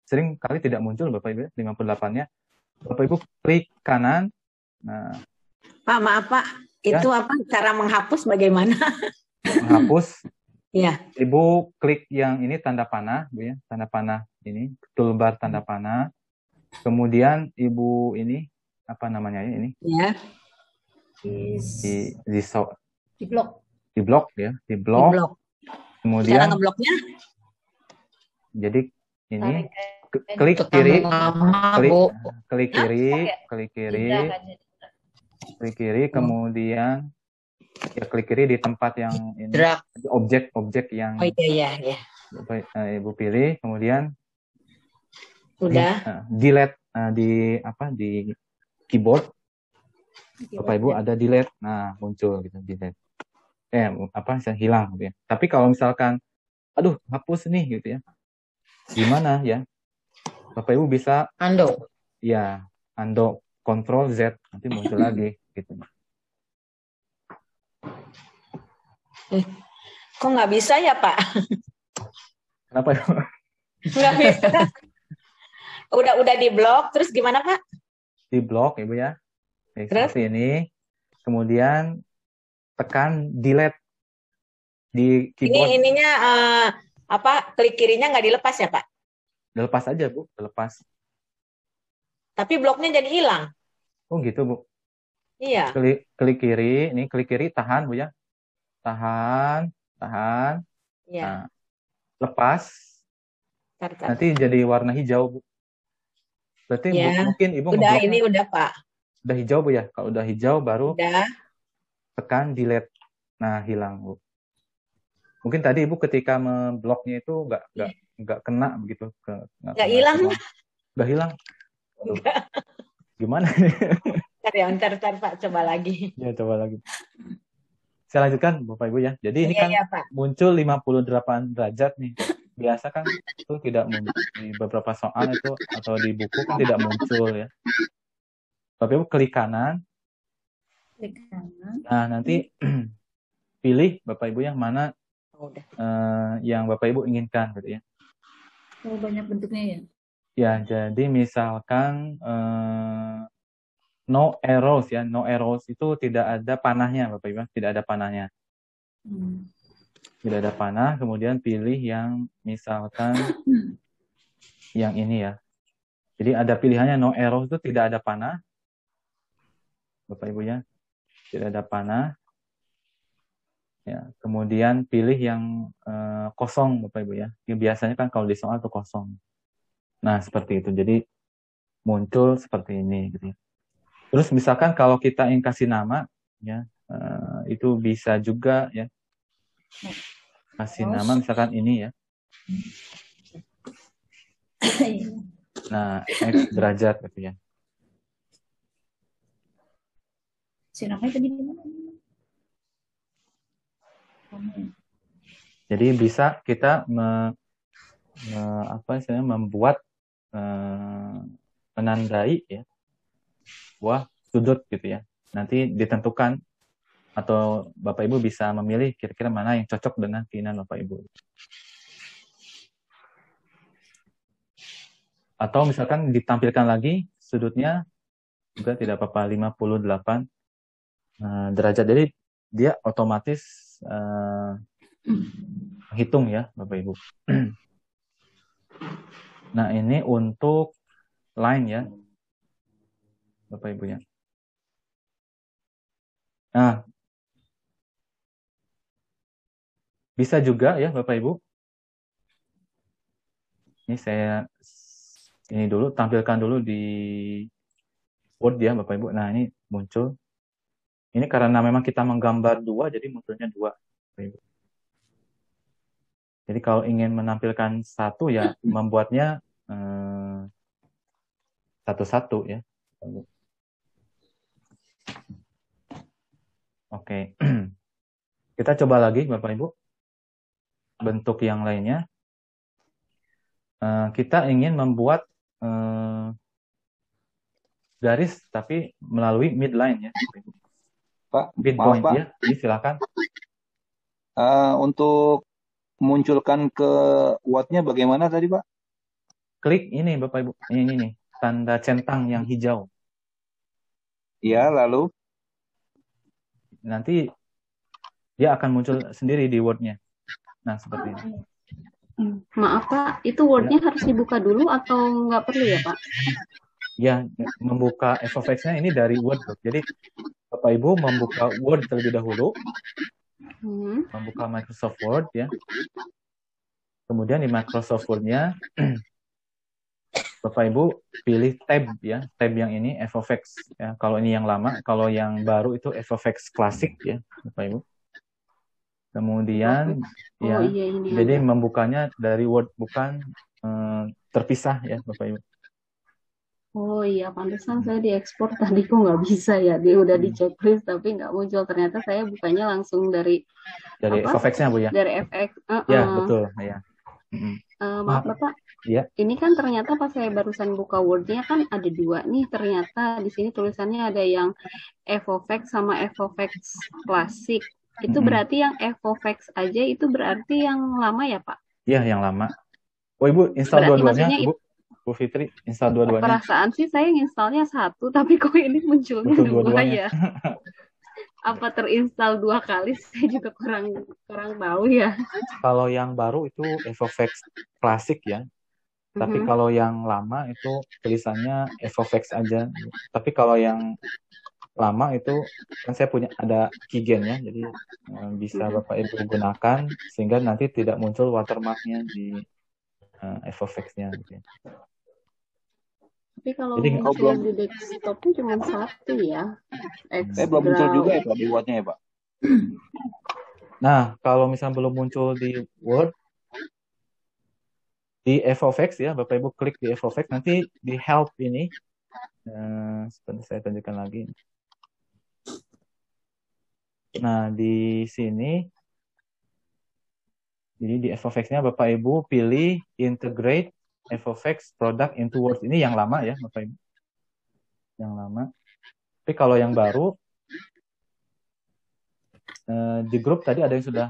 sering kali tidak muncul Bapak Ibu 58-nya. Bapak Ibu klik kanan. Nah, Pak, maaf Pak, ya, itu apa cara menghapus bagaimana? menghapus. Iya. Ibu klik yang ini tanda panah, Bu ya, tanda panah ini, toolbar tanda panah. Kemudian Ibu ini apa namanya ini? Ya. Di blok. Di blok ya, di blok. Di blok. Kemudian cara ngebloknya? Jadi ini klik kiri, klik kiri, kemudian ya klik kiri di tempat yang ini, objek yang iya. Ibu pilih, kemudian udah delete di keyboard Bapak Ibu ada delete, nah muncul gitu delete, hilang gitu ya. Tapi kalau misalkan aduh hapus nih gitu ya, gimana ya? Bapak Ibu bisa undo. Ya, undo, Ctrl Z, nanti muncul lagi gitu. Kok nggak bisa ya Pak? Kenapa? Nggak bisa. Udah di blok, terus gimana Pak? Di blok Ibu ya. Seperti ini. Kemudian tekan delete di keyboard. Ininya klik kirinya nggak dilepas ya Pak? Dilepas aja Bu, dilepas. Tapi bloknya jadi hilang. Oh gitu Bu. Iya. Klik kiri, ini klik kiri, tahan Bu ya. Tahan. Iya. Nah, lepas. Nanti jadi warna hijau Bu. Berarti ya. mungkin Ibu udah Pak. Udah hijau Bu ya. Kalau udah hijau baru udah. Tekan delete. Nah, hilang Bu. Mungkin tadi Ibu ketika membloknya itu nggak kena begitu, nggak hilang. Nggak hilang. Gimana nih? Ntar Pak, coba lagi. Ya, coba lagi. Saya lanjutkan Bapak Ibu ya. Jadi ini kan Pak. muncul 58 derajat nih. Biasa kan itu tidak muncul di beberapa soal itu atau di buku kan tidak muncul ya. Bapak Ibu klik kanan. Nah, nanti pilih Bapak Ibu yang mana yang Bapak Ibu inginkan gitu ya. Oh, banyak bentuknya ya? Ya, jadi misalkan no arrows ya. No arrows itu tidak ada panahnya Bapak Ibu, tidak ada panahnya. Tidak ada panah, kemudian pilih yang misalkan yang ini ya. Jadi ada pilihannya no arrows itu tidak ada panah. Bapak Ibu ya. Tidak ada panah. Ya, kemudian pilih yang kosong Bapak Ibu ya. Biasanya kan kalau di soal itu kosong. Nah, seperti itu. Jadi muncul seperti ini gitu ya. Terus misalkan kalau kita ingin kasih nama ya, itu bisa juga ya. Kasih nama misalkan ini ya. Nah, X derajat gitu ya. Namanya tadi gimana? Jadi bisa kita membuat menandai ya sebuah sudut gitu ya. Nanti ditentukan atau Bapak Ibu bisa memilih kira-kira mana yang cocok dengan keinginan Bapak Ibu. Atau misalkan ditampilkan lagi sudutnya juga tidak apa-apa 58 derajat. Jadi dia otomatis hitung ya Bapak Ibu. Nah, ini untuk line ya Bapak Ibu ya. Nah, bisa juga ya Bapak Ibu. Ini saya dulu tampilkan dulu di Word ya Bapak Ibu. Nah, ini muncul. Ini karena memang kita menggambar 2, jadi munculnya 2 Bapak Ibu. Jadi kalau ingin menampilkan 1 ya membuatnya satu-satu ya. Oke. Kita coba lagi Bapak Ibu. Bentuk yang lainnya. Kita ingin membuat garis tapi melalui midline ya. Pak, midpoint maaf Pak. Ya, silakan. Untuk munculkan ke Word-nya bagaimana tadi Pak? Klik ini Bapak Ibu. Ini nih, tanda centang yang hijau. Iya, lalu? Nanti dia akan muncul sendiri di Word-nya. Nah, seperti ini. Maaf Pak, itu Word-nya harus dibuka dulu atau nggak perlu ya Pak? Ya, membuka FFX-nya ini dari Word. Jadi, Bapak Ibu membuka Word terlebih dahulu. Membuka Microsoft Word ya. Kemudian di Microsoft Word-nya, Bapak Ibu pilih tab ya. Tab yang ini FFX ya. Kalau ini yang lama, kalau yang baru itu FFX Classic ya, Bapak Ibu. Kemudian ya, iya, ini jadi ada. membukanya dari Word, bukan terpisah ya Bapak Ibu. Oh iya, pantesan saya diekspor tadi kok nggak bisa ya. Dia udah di checklist tapi nggak muncul. Ternyata saya bukanya langsung dari FFX-nya Bu ya. Dari FX. Ya, betul ya. Maaf Bapak. Ya. Ini kan ternyata pas saya barusan buka Word-nya kan ada 2 nih. Ternyata di sini tulisannya ada yang FFX sama FFX Classic. Itu berarti yang FFX aja itu berarti yang lama ya Pak? Iya, yang lama. Oh Ibu install dua-duanya Bu Fitri, install dua-duanya. Perasaan sih saya nginstalnya 1, tapi kok ini munculnya 2 ya. Apa terinstall 2 kali? Saya juga kurang tahu ya. Kalau yang baru itu FFX Classic ya. Tapi kalau yang lama itu tulisannya FFX aja. Tapi kalau yang lama itu kan saya punya ada keygen ya, jadi bisa Bapak Ibu gunakan sehingga nanti tidak muncul watermark-nya di FFX-nya gitu ya. Tapi kalau muncul di desktopnya cuma 1 ya. Saya belum muncul juga ya Pak di Word-nya ya Pak. Nah, kalau misalnya belum muncul di Word, di FFX ya, Bapak Ibu klik di FFX, nanti di help ini, sebentar saya tunjukkan lagi. Nah, di sini, jadi di FFX-nya Bapak Ibu pilih integrate FFX product into Word. Ini yang lama ya Bapak Ibu. Yang lama. Tapi kalau yang baru, di grup tadi ada yang sudah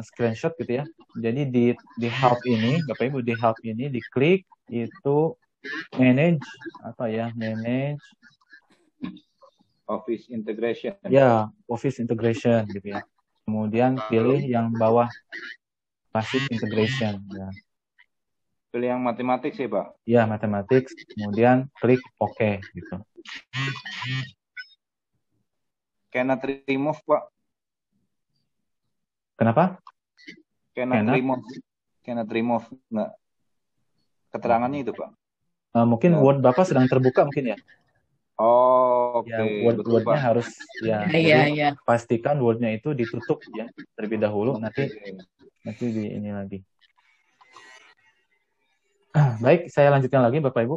screenshot gitu ya. Jadi di help ini, Bapak Ibu di help ini diklik itu manage Office integration. Ya, Office integration gitu ya. Kemudian pilih yang bawah Classic integration ya. Pilih yang matematik sih Pak. Ya, matematik. Kemudian klik OK gitu. Cannot remove Pak. Kenapa? Cannot remove. Nggak. Keterangannya itu Pak. Mungkin Word Bapak sedang terbuka mungkin ya. Oh, oke. Ya, Word-nya harus ya. Iya. Pastikan Word-nya itu ditutup ya terlebih dahulu, nanti di ini lagi. Baik, saya lanjutkan lagi Bapak Ibu.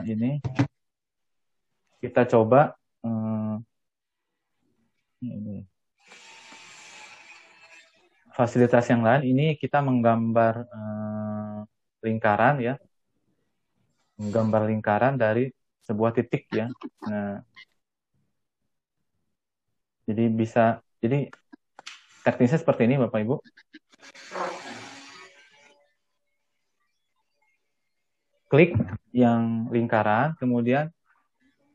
Ini kita coba ini. Fasilitas yang lain. Ini kita menggambar lingkaran ya, menggambar lingkaran dari sebuah titik ya. Nah, jadi teknisnya seperti ini Bapak Ibu. Klik yang lingkaran, kemudian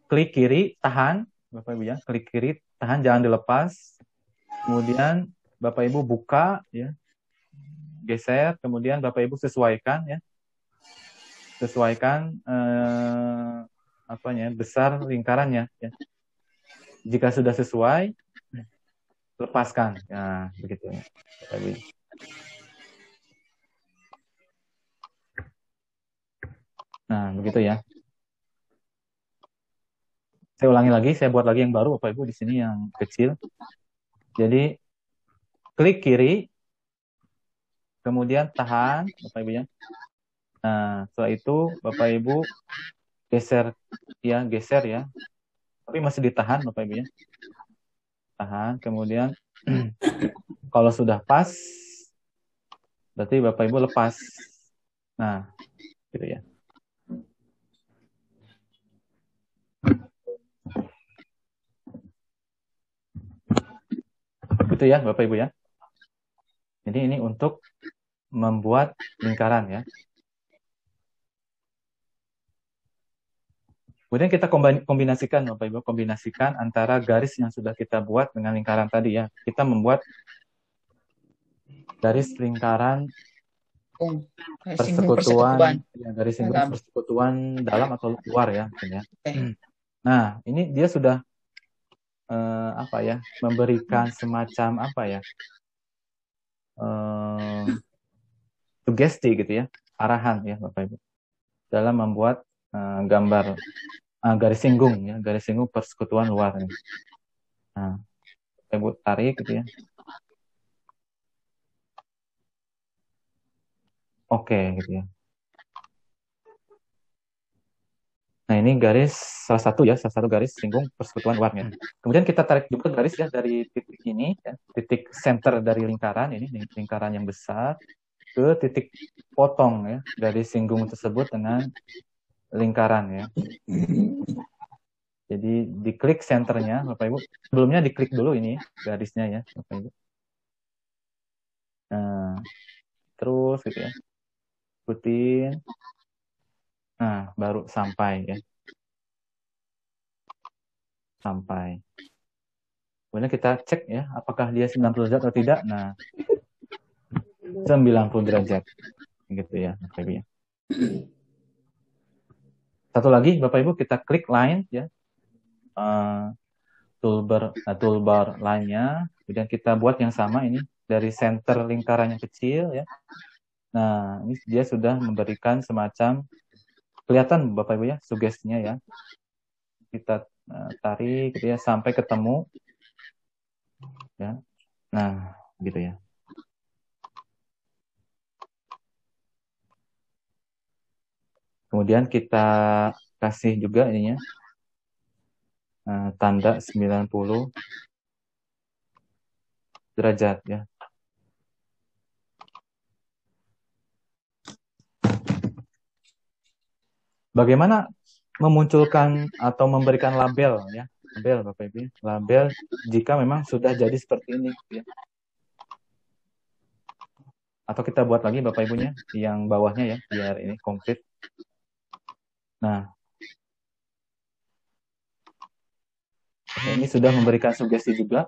klik kiri, tahan Bapak Ibu ya, klik kiri, tahan, jangan dilepas. Kemudian Bapak Ibu buka ya, geser, kemudian Bapak Ibu sesuaikan ya. Sesuaikan besar lingkarannya ya. Jika sudah sesuai, lepaskan. Nah, begitu ya. Bapak Ibu. Nah, begitu ya. Saya ulangi lagi, saya buat lagi yang baru Bapak Ibu di sini yang kecil. Jadi klik kiri, kemudian tahan Bapak Ibu ya. Nah, setelah itu Bapak Ibu geser ya. Tapi masih ditahan Bapak Ibu ya. Tahan, kemudian kalau sudah pas berarti Bapak Ibu lepas. Nah, gitu ya. Gitu ya Bapak Ibu ya. Jadi ini untuk membuat lingkaran ya. Kemudian kita kombinasikan Bapak Ibu, kombinasikan antara garis yang sudah kita buat dengan lingkaran tadi ya. Kita membuat garis lingkaran persekutuan, ya, garis singgung persekutuan dalam atau luar ya, mungkin ya. Nah, ini dia sudah memberikan semacam sugesti gitu ya, arahan ya Bapak Ibu dalam membuat gambar garis singgung ya, garis singgung persekutuan luar ya. Nah, Bapak Ibu tarik gitu ya. Oke gitu ya. Nah, ini garis salah satu garis singgung persekutuan luarnya. Kemudian kita tarik juga garis ya dari titik ini ya, titik center dari lingkaran ini, lingkaran yang besar ke titik potong ya dari singgung tersebut dengan lingkaran ya. Jadi diklik senternya Bapak Ibu. Sebelumnya diklik dulu ini garisnya ya Bapak Ibu. Nah, terus gitu ya. Ikutin. Nah, baru sampai ya. Sampai. Kemudian kita cek ya, apakah dia 90 derajat atau tidak. Nah, 90 derajat. Gitu ya, Bapak Ibu ya. Satu lagi, Bapak Ibu, kita klik line ya. Toolbar line-nya. Kemudian kita buat yang sama ini dari center lingkaran yang kecil ya. Nah, ini dia sudah memberikan semacam kelihatan Bapak Ibu ya, sugestinya ya. Kita tarik gitu ya sampai ketemu ya. Nah, gitu ya. Kemudian kita kasih juga ininya tanda 90 derajat ya. Bagaimana memunculkan atau memberikan label ya? Label Bapak Ibu, label jika memang sudah jadi seperti ini ya. Atau kita buat lagi Bapak Ibunya yang bawahnya ya, biar ini komplit. Nah, ini sudah memberikan sugesti juga.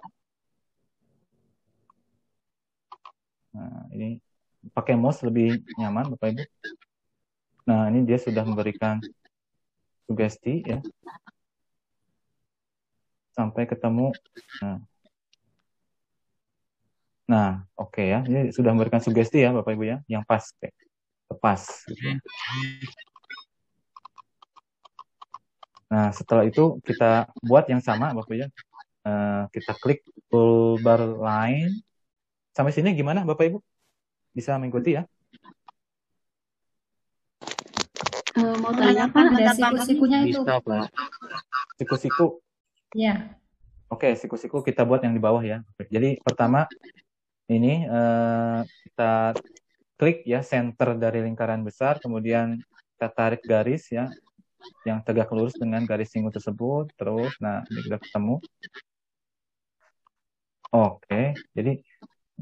Nah, ini pakai mouse lebih nyaman Bapak Ibu. Nah, ini dia sudah memberikan sugesti ya. Sampai ketemu. Nah, oke ya. Ini sudah memberikan sugesti ya Bapak Ibu ya, yang pas. Tepas. Gitu. Nah, setelah itu kita buat yang sama Bapak Ibu ya. Kita klik toolbar line. Sampai sini gimana Bapak Ibu? Bisa mengikuti ya? Mau tanya Pak, ada siku-sikunya itu. Bisa, Pak. Siku-siku. Ya. Oke, siku-siku kita buat yang di bawah ya. Jadi pertama ini kita klik ya center dari lingkaran besar, kemudian kita tarik garis ya yang tegak lurus dengan garis singgung tersebut. Terus, nah ini kita ketemu. Oke, jadi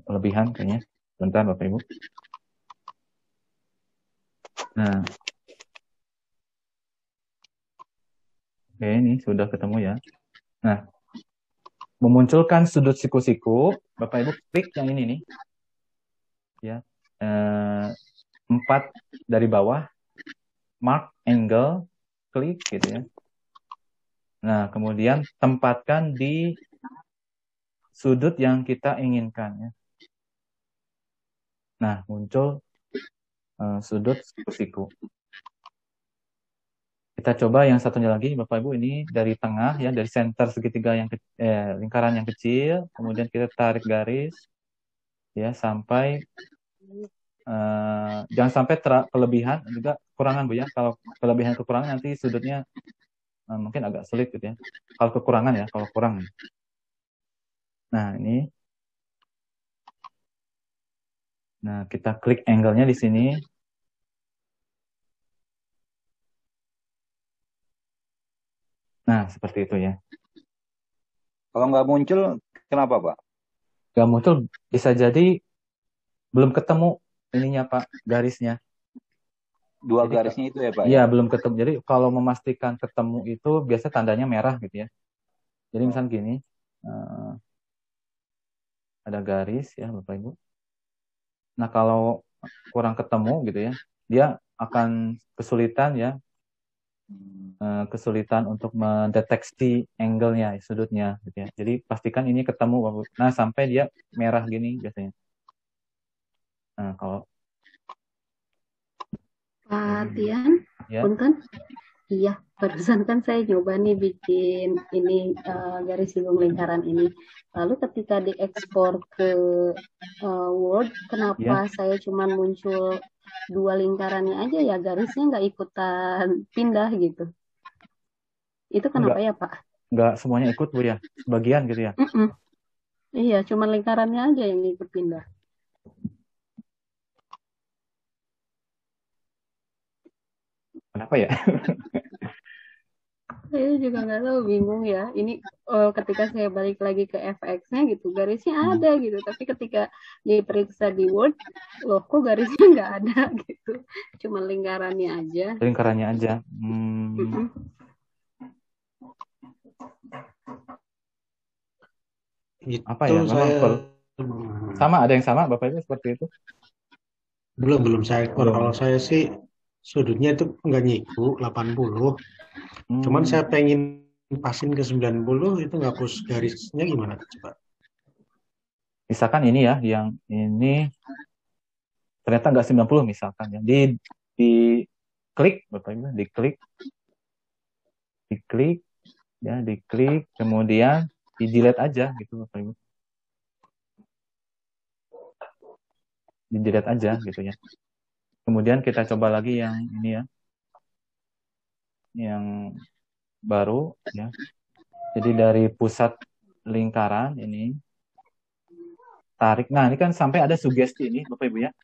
kelebihan kayaknya. Bentar Bapak Ibu. Nah, oke ini sudah ketemu ya. Nah, memunculkan sudut siku-siku Bapak Ibu klik yang ini nih, ya, 4 dari bawah, mark angle, klik gitu ya. Nah, kemudian tempatkan di sudut yang kita inginkan ya. Nah, muncul sudut siku. Kita coba yang satunya lagi, Bapak Ibu, ini dari tengah ya, dari center segitiga yang lingkaran yang kecil, kemudian kita tarik garis ya sampai jangan sampai kelebihan juga kekurangan Bu ya. Kalau kelebihan kekurangan nanti sudutnya mungkin agak sulit gitu ya. Kalau kekurangan ya, kalau kurang. Nah, ini. Nah, kita klik angle-nya di sini. Nah, seperti itu ya. Kalau nggak muncul, kenapa Pak? Nggak muncul, bisa jadi belum ketemu ininya Pak, garisnya. Dua Jadi, garisnya itu ya Pak? Iya, belum ketemu. Jadi kalau memastikan ketemu itu biasa tandanya merah gitu ya. Jadi misalnya gini, ada garis ya Bapak Ibu. Nah, kalau kurang ketemu gitu ya, dia akan kesulitan ya, kesulitan untuk mendeteksi angle-nya, sudutnya gitu ya. Jadi pastikan ini ketemu. Nah, sampai dia merah gini biasanya. Nah, kalau Pak Tian, ya. punten. Iya, barusan kan saya coba nih bikin ini garis hidung lingkaran ini. Lalu ketika diekspor ke Word, kenapa saya cuma muncul 2 lingkarannya aja ya, garisnya nggak ikutan pindah gitu. Itu kenapa ya Pak? Nggak semuanya ikut Bu ya, sebagian gitu ya. Iya, cuma lingkarannya aja yang ikut pindah. Kenapa ya? Saya juga nggak tahu, bingung ya. Ini ketika saya balik lagi ke FX-nya gitu, garisnya ada gitu. Tapi ketika diperiksa di Word, loh kok garisnya nggak ada gitu. Cuma lingkarannya aja. Lingkarannya aja. Apa ya? Memang sama, ada yang sama Bapak Ibu seperti itu? Belum saya ekspor. Kalau saya sih sudutnya itu nggak nyiku 80. Cuman saya pengen pasin ke 90, itu ngapus garisnya gimana coba? Misalkan ini ya, yang ini ternyata nggak 90 misalkan ya. Di klik Bapak Ibu, diklik ya, diklik kemudian di delete aja gitu Bapak Ibu. Di delete aja gitu ya. Kemudian kita coba lagi yang ini ya. Yang baru ya. Jadi dari pusat lingkaran ini tarik. Nah, ini kan sampai ada sugesti ini Bapak Ibu ya.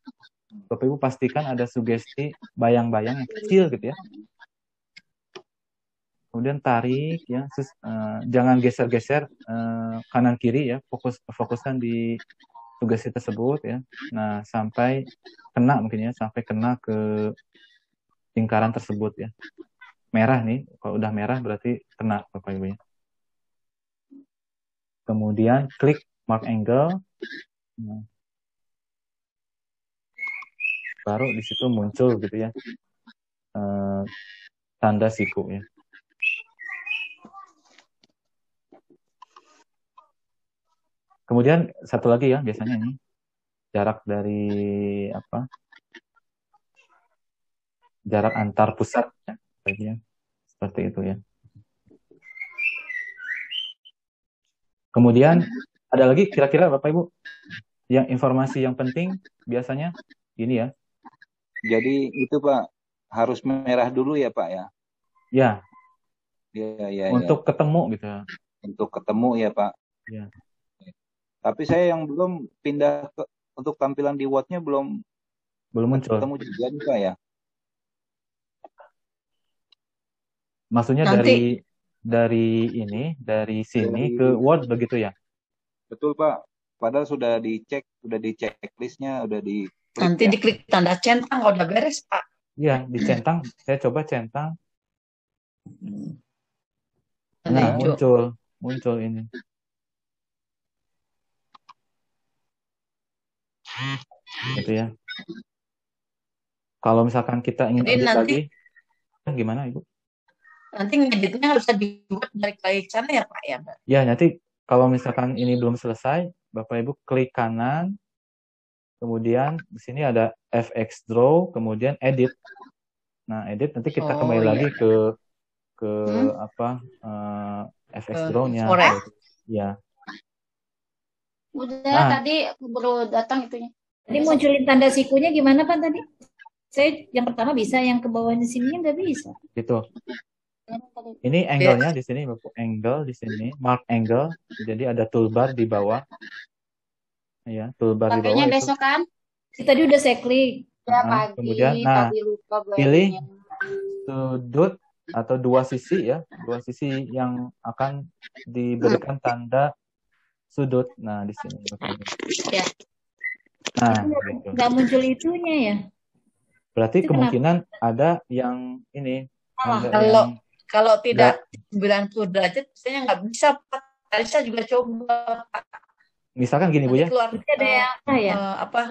Bapak Ibu pastikan ada sugesti bayang-bayang yang kecil gitu ya. Kemudian tarik ya, jangan geser-geser kanan kiri ya, fokuskan di sugesti tersebut ya. Nah, sampai kena mungkin ya, sampai kena ke lingkaran tersebut ya. Merah nih, kalau udah merah berarti kena Bapak Ibu ya. Kemudian klik mark angle. Nah, baru di situ muncul gitu ya. Tanda siku ya. Kemudian satu lagi ya, biasanya ini jarak dari apa? Jarak antar pusat ya. Seperti itu ya. Kemudian ada lagi kira-kira Bapak Ibu yang informasi yang penting biasanya ini ya. Jadi itu Pak harus merah dulu ya Pak ya? Ya. Ya. Untuk ketemu gitu. Untuk ketemu ya Pak. Ya. Tapi saya yang belum pindah untuk tampilan di Word-nya belum muncul. Ketemu juga nih Pak ya. Maksudnya dari sini ke Word begitu ya? Betul Pak. Padahal sudah dicek listnya, udah di nanti diklik tanda centang udah beres Pak. Iya, dicentang. Saya coba centang. Nah, muncul ini. gitu ya. Kalau misalkan kita ingin Jadi edit nanti lagi, gimana Ibu? nanti ngeditnya harus dibuat balik lagi ke sana ya Pak ya. Ya, nanti kalau misalkan ini belum selesai, Bapak Ibu klik kanan, kemudian di sini ada FX Draw, kemudian Edit. Nah, Edit nanti kita kembali lagi ke FX Draw-nya. Ya. Udah tadi baru datang itunya. Tadi munculin tanda sikunya gimana Pak tadi? Saya yang pertama bisa, yang ke bawahnya sini nggak bisa. Gitu. Ini angle-nya di sini, Bapak. Angle di sini, mark angle. Jadi ada toolbar di bawah. Ya, toolbar di bawah. Pakainya besok kan? Tadi udah saya klik. Nah, kemudian, pilih sudut atau dua sisi ya, dua sisi yang akan diberikan tanda sudut. Nah, di sini. Ya. Nah, gitu. Nggak muncul itunya ya? Berarti kemungkinan ada yang ini. Kalau tidak 90 derajat, biasanya nggak bisa. Tadi saya juga coba. Misalkan gini Bu ya. Ada yang apa?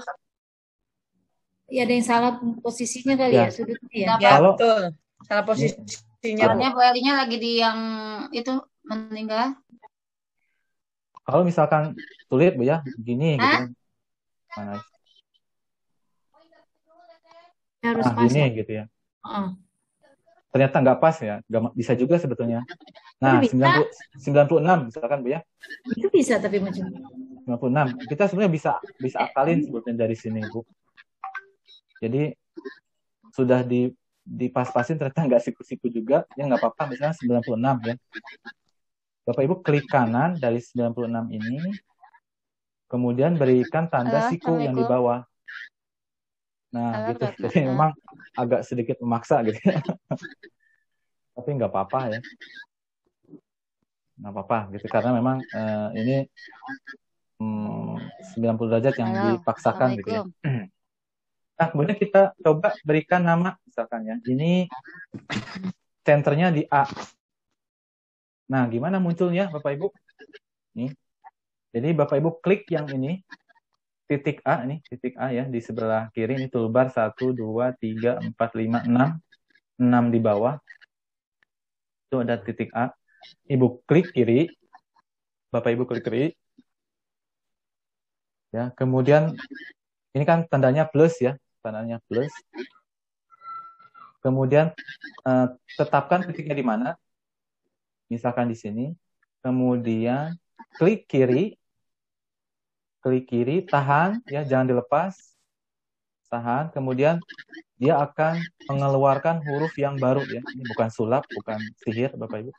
Ya ada yang salah posisinya kali ya, sudutnya ya. Ya, betul. Salah posisinya. Soalnya WL-nya lagi di yang itu meninggal. Kalau misalkan sulit Bu ya, gini gitu kan. Mana? Harus pas gini ya? Gitu ya. Ternyata nggak pas ya, nggak bisa juga sebetulnya. Nah, 96 misalkan Bu ya. Itu bisa tapi macam 96. Kita sebenarnya bisa akalin sebetulnya dari sini Bu. Jadi sudah dipas-pasin ternyata nggak siku-siku juga, ya nggak apa-apa, misalnya 96 ya. Bapak Ibu klik kanan dari 96 ini, kemudian berikan tanda siku yang di bawah. Nah, gitu. Jadi memang agak sedikit memaksa gitu ya. Tapi nggak apa-apa ya. Nggak apa-apa gitu, karena memang ini 90 derajat yang dipaksakan gitu ya. Nah, kemudian kita coba berikan nama misalkan ya. Ini centernya di A. Nah, gimana munculnya Bapak Ibu? Nih. Jadi Bapak Ibu klik yang ini, titik A nih, titik A ya, di sebelah kiri ini toolbar 1, 2, 3, 4, 5, 6. 6 di bawah. Itu ada titik A. Ibu klik kiri. Bapak Ibu klik kiri. Ya, kemudian ini kan tandanya plus ya, tandanya plus. Kemudian tetapkan titiknya di mana. Misalkan di sini. Kemudian klik kiri, tahan ya, jangan dilepas. Tahan, kemudian dia akan mengeluarkan huruf yang baru ya. Ini bukan sulap, bukan sihir Bapak Ibu.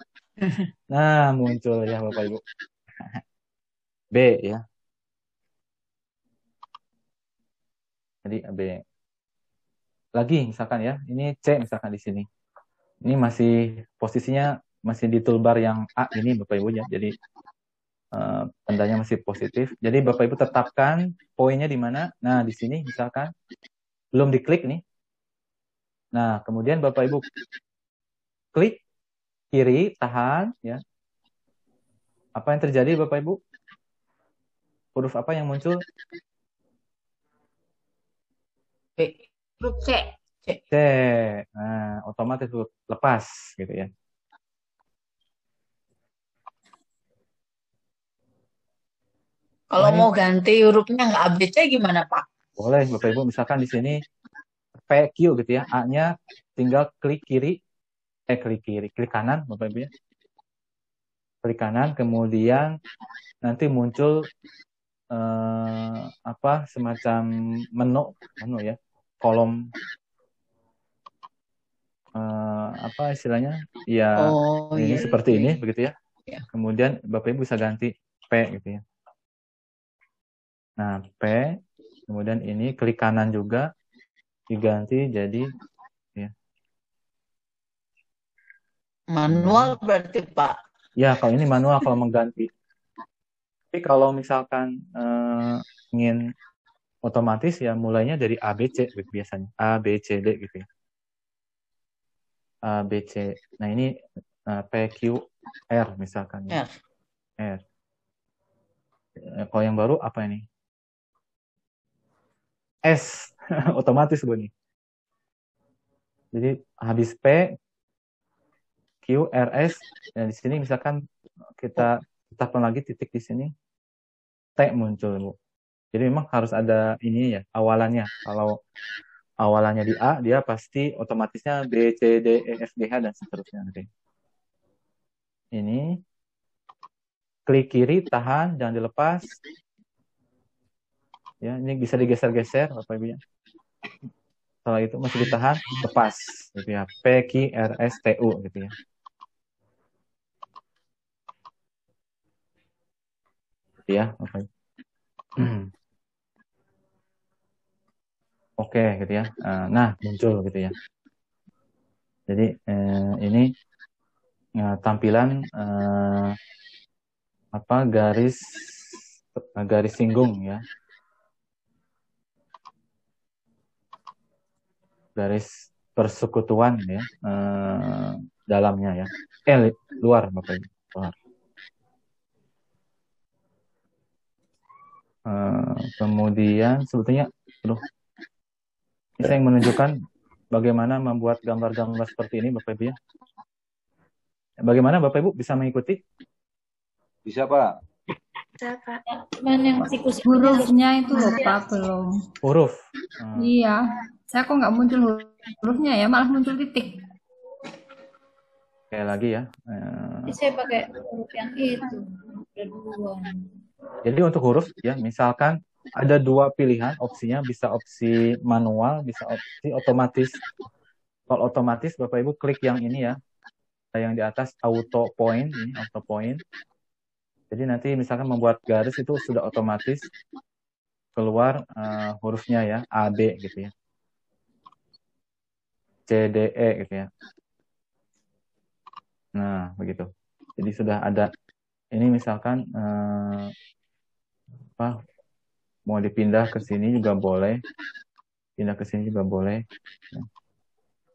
Nah, muncul ya Bapak Ibu. B ya. Jadi B. Lagi misalkan ya, ini C misalkan di sini. Ini masih posisinya masih di toolbar yang A ini Bapak Ibu ya. Jadi tandanya masih positif. Jadi Bapak Ibu tetapkan poinnya di mana. Nah, di sini misalkan belum diklik nih. Nah, kemudian Bapak Ibu klik kiri, tahan ya. Apa yang terjadi Bapak Ibu? Huruf apa yang muncul? Huruf C. C. Nah, otomatis lepas gitu ya. Kalau mau ganti hurufnya nggak ABC gimana Pak? Boleh Bapak Ibu, misalkan di sini PQ gitu ya, A-nya tinggal klik kiri, klik kanan Bapak Ibu ya. Klik kanan, kemudian nanti muncul semacam menu ya, kolom istilahnya ya, ini seperti ini begitu ya. Kemudian Bapak Ibu bisa ganti P gitu ya. Nah, P, kemudian ini klik kanan juga diganti jadi ya. Manual berarti Pak. Ya, kalau ini manual kalau mengganti. Tapi kalau misalkan ingin otomatis ya mulainya dari ABC gitu biasanya. A, B, C, D gitu ya. A, B, C. Nah, ini P, Q, R misalkan ya. R. Kalau yang baru apa ini? S otomatis bunyi. Jadi habis P, Q, R, S. Nah, di sini misalkan kita tetapkan lagi titik di sini, T muncul, Bu. Jadi memang harus ada ini ya, awalannya. Kalau awalannya di A, dia pasti otomatisnya B, C, D, E, F, G, H, dan seterusnya. Nanti. Ini, klik kiri, tahan, jangan dilepas. Ya, ini bisa digeser-geser, Bapak Ibu ya. Setelah itu masih ditahan, lepas. Gitu ya. P, Q, R, S, T, U. Gitu ya. Gitu ya, Bapak Ibu. Oke, gitu ya. Nah, muncul gitu ya. Jadi ini tampilan garis singgung ya, garis persekutuan ya, dalamnya ya, luar Bapak Ibu, luar. Kemudian sebetulnya, saya ingin menunjukkan bagaimana membuat gambar-gambar seperti ini, Bapak Ibu ya. Bagaimana Bapak Ibu bisa mengikuti? Bisa, Pak. Bisa, Pak. Cuman yang hurufnya itu loh, Pak, belum. Huruf? Iya. Saya kok nggak muncul hurufnya ya, malah muncul titik. Kayak lagi ya. Saya pakai huruf yang itu. Ada 2. Jadi untuk huruf ya, misalkan ada 2 pilihan opsinya, bisa opsi manual, bisa opsi otomatis. Kalau otomatis Bapak Ibu klik yang ini ya, yang di atas auto point, ini auto point. Jadi nanti misalkan membuat garis itu sudah otomatis keluar hurufnya ya, A, B gitu ya. C, D, E gitu ya. Nah, begitu. Jadi sudah ada ini misalkan mau dipindah ke sini juga boleh. Pindah ke sini juga boleh.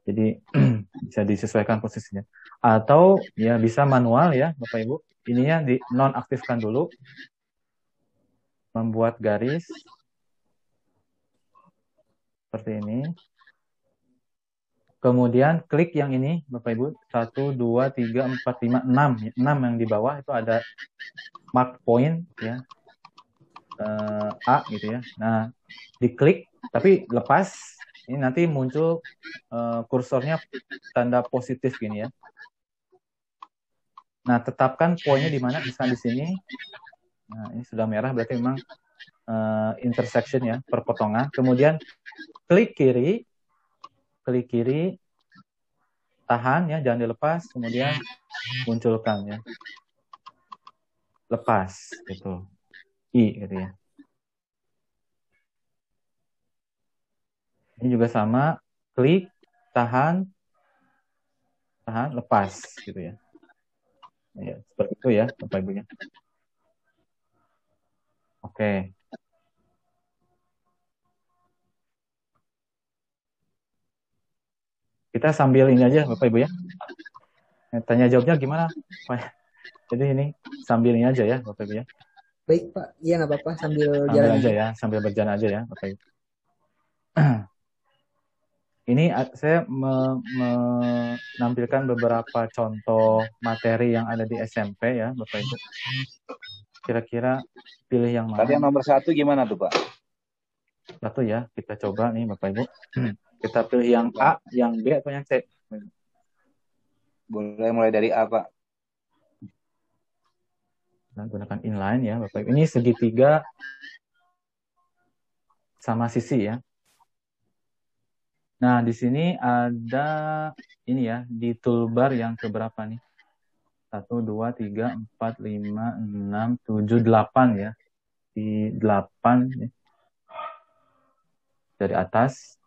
Jadi bisa disesuaikan posisinya. Atau ya bisa manual ya, Bapak Ibu. Ininya di nonaktifkan dulu. Membuat garis seperti ini. Kemudian klik yang ini, Bapak Ibu. 1, 2, 3, 4, 5, 6. 6 yang di bawah itu ada mark point ya. A gitu ya. Nah, diklik tapi lepas. Ini nanti muncul kursornya tanda positif gini ya. Nah, tetapkan poinnya di mana? Misalnya di sini. Nah, ini sudah merah berarti memang intersection ya, perpotongan. Kemudian klik kiri, tahan ya, jangan dilepas. Kemudian munculkan ya, lepas gitu, I gitu ya. Ini juga sama, klik, tahan, lepas gitu ya. Ya, seperti itu ya, Bapak Ibu. Oke. Kita sambil ini aja, Bapak Ibu ya. Tanya jawabnya gimana? Jadi ini sambil ini aja ya, Bapak Ibu ya. Baik, Pak. Iya, nggak apa-apa. Sambil jalan aja ya, sambil berjalan aja ya, Bapak Ibu. Ini saya menampilkan beberapa contoh materi yang ada di SMP ya, Bapak Ibu. Kira-kira pilih yang mana? Tadi yang nomor 1 gimana tuh, Pak? 1 ya, kita coba nih Bapak Ibu. Kita pilih yang A, yang B, atau yang C? Boleh mulai dari A, Pak. Nah, gunakan inline ya, Bapak Ibu. Ini segitiga sama sisi ya. Nah, di sini ada ini ya, di toolbar yang keberapa nih? 1, 2, 3, 4, 5, 6, 7, 8 ya. Di 8 ya. Dari atas.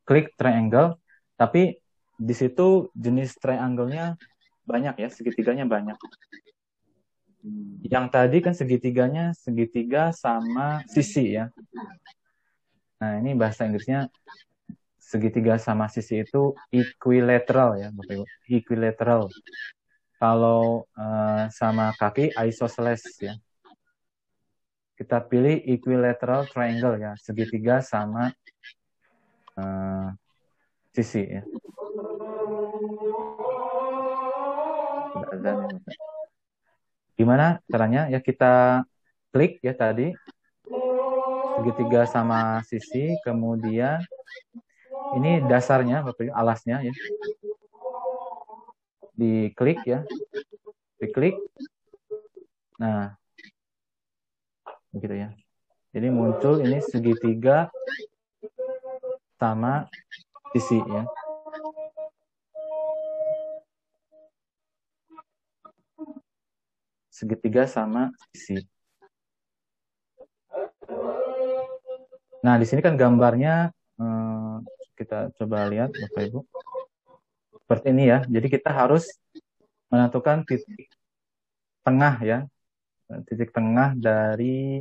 Klik triangle, tapi di situ jenis triangle-nya banyak ya, segitiganya banyak. Yang tadi kan segitiga sama sisi ya. Nah, ini bahasa Inggrisnya segitiga sama sisi itu equilateral ya, Bapak Ibu. Equilateral. Kalau sama kaki isosceles ya. kita pilih equilateral triangle ya, segitiga sama sisi ya. Gimana caranya? Ya kita klik ya tadi segitiga sama sisi, kemudian ini dasarnya, Bapak Ibu, alasnya ya. Diklik ya. Diklik. Nah, begitu ya. Jadi muncul ini segitiga sama sisi ya. Segitiga sama sisi. Nah, di sini kan gambarnya kita coba lihat Bapak Ibu. Seperti ini ya. Jadi kita harus menentukan titik tengah ya. Titik tengah dari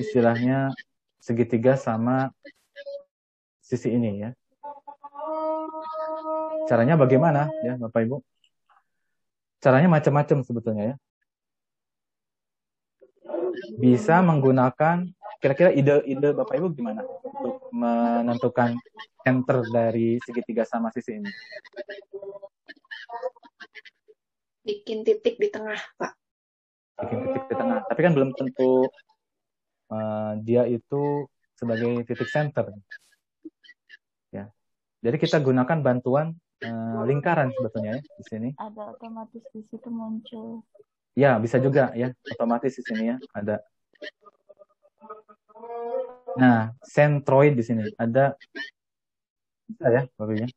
istilahnya segitiga sama sisi ini ya. Caranya bagaimana ya Bapak Ibu? Caranya macam-macam sebetulnya ya. Bisa menggunakan, kira-kira ide Bapak Ibu gimana untuk menentukan center dari segitiga sama sisi ini? Bikin titik di tengah, Pak. Bikin titik di tengah. Tapi kan belum tentu dia itu sebagai titik center. Ya. Jadi kita gunakan bantuan lingkaran sebetulnya ya di sini. Ada otomatis di situ muncul. Ya, bisa juga ya, otomatis di sini ya ada. Nah, centroid di sini ada, bisa ya, Bapak ya.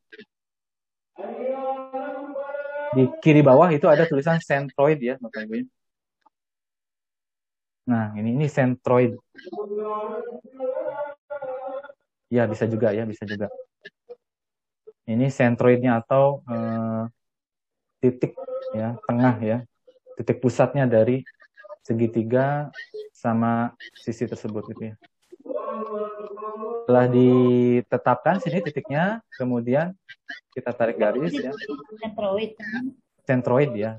Di kiri bawah itu ada tulisan centroid ya, Bapak Ibu ya. Nah, ini centroid. Ya, bisa juga ya, bisa juga. Ini centroidnya atau titik ya, tengah ya. Titik pusatnya dari segitiga sama sisi tersebut gitu ya. Setelah ditetapkan sini titiknya, kemudian kita tarik garis ya. Centroid ya.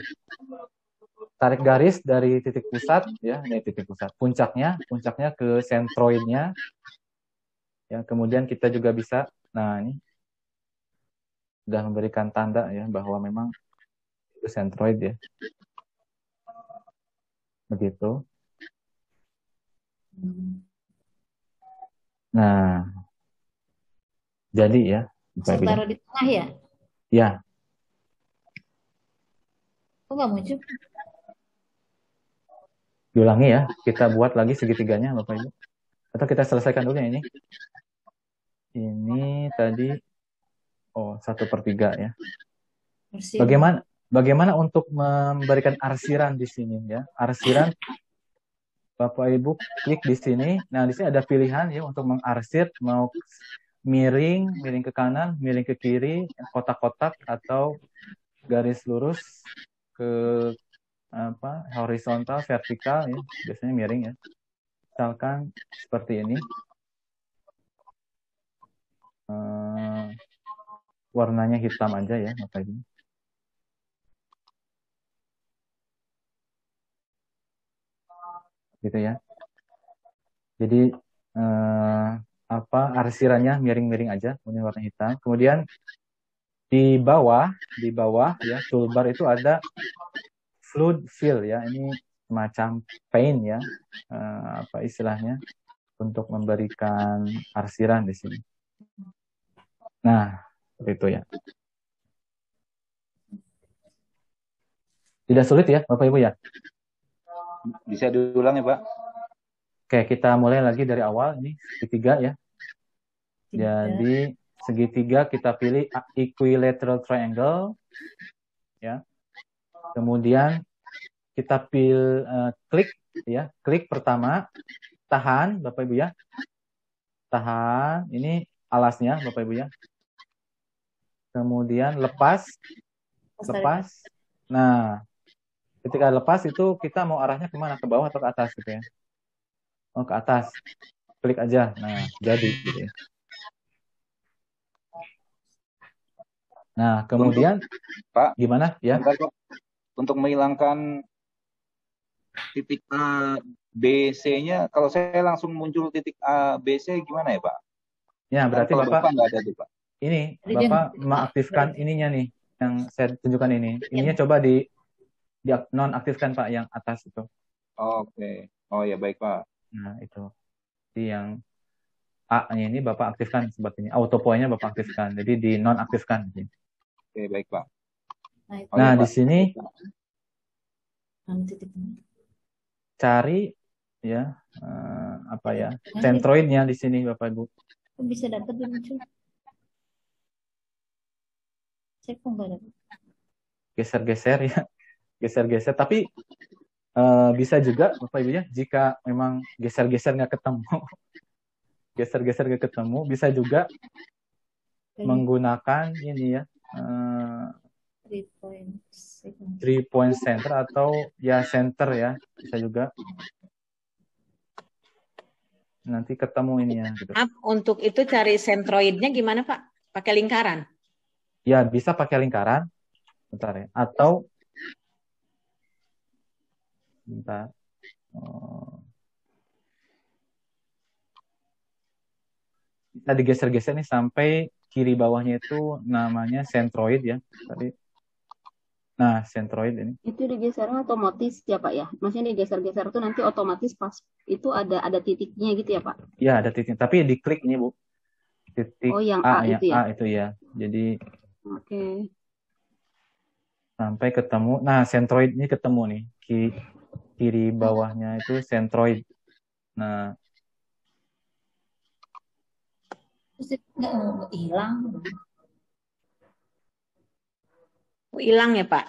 Tarik garis dari titik pusat ya, ini titik pusat. Puncaknya ke centroidnya. Ya, kemudian kita juga bisa, nah ini sudah memberikan tanda ya bahwa memang itu centroid ya. Begitu. Nah, jadi ya. Taruh di tengah ya? Ya. Kok nggak muncul? Diulangi ya, kita buat lagi segitiganya Bapak Ibu. Atau kita selesaikan dulu ya ini. Ini tadi 1/3 ya. Bagaimana untuk memberikan arsiran di sini ya? Arsiran Bapak Ibu klik di sini. Nah, di sini ada pilihan ya untuk mengarsir, mau miring ke kanan, miring ke kiri, kotak-kotak atau garis lurus ke horizontal, vertikal ya. Biasanya miring ya. Misalkan seperti ini. Warnanya hitam aja ya, Bapak Ibu. Gitu ya. Jadi arsirannya miring-miring aja, ini warna hitam. Kemudian di bawah ya toolbar itu ada fluid fill ya, ini semacam paint ya, istilahnya untuk memberikan arsiran di sini. Nah, seperti itu ya. Tidak sulit ya, Bapak Ibu ya? Bisa diulang ya, Pak? Oke, kita mulai lagi dari awal. Ini segitiga ya. Jadi segitiga kita pilih equilateral triangle. Ya. Kemudian kita pilih klik ya. Klik pertama. Tahan, Bapak Ibu ya. Tahan. Ini alasnya, Bapak Ibu ya. Kemudian lepas. Nah, ketika lepas itu kita mau arahnya kemana? Ke bawah atau ke atas gitu ya? Oh, ke atas. Klik aja. Nah, jadi gitu ya. Nah, kemudian Pak, gimana ya? Untuk menghilangkan titik A, B, C-nya, kalau saya langsung muncul titik A, B, C gimana ya Pak? Ya, Kan berarti kalau Bapak Bapak nggak ada tuh Pak. ini Jadi dia Bapak nggak mengaktifkan berarti. ininya nih yang saya tunjukkan ini. Ininya coba di nonaktifkan Pak yang atas itu. Oke. Oh ya baik Pak. Nah, itu. Jadi yang A-nya ini Bapak aktifkan seperti ini. Auto point-nya Bapak aktifkan. Jadi di nonaktifkan. Oke baik Pak. Nah, itu. Oh Nah, ya di Pak. sini Nah, titiknya. cari ya apa ya? Nah, Centroidnya di sini Bapak Ibu. kok bisa dapat dia muncul? Saya kok nggak dapat. Geser-geser ya. Geser-geser. Tapi bisa juga Bapak Ibu ya, jika memang geser-geser nggak ketemu, geser-geser nggak ketemu, bisa juga menggunakan ini ya, 3 point center atau ya center ya, bisa juga. Nanti ketemu ini ya. Gitu. Untuk itu cari sentroidnya gimana Pak? Pakai lingkaran? Ya bisa pakai lingkaran, bentar ya. Atau bentar. Bisa digeser-geser nih sampai kiri bawahnya itu namanya centroid ya. Tadi. Nah, centroid ini. Itu digesernya otomatis ya Pak ya? Maksudnya digeser-geser tuh nanti otomatis pas itu ada titiknya gitu ya Pak? Ya ada titiknya. Tapi diklik ini Bu. Titik yang A, A itu ya? A itu ya. Jadi Oke. Sampai ketemu. Nah, centroid ini ketemu nih. Kiri bawahnya itu centroid. Nah, terus nggak hilang. Hilang ya Pak?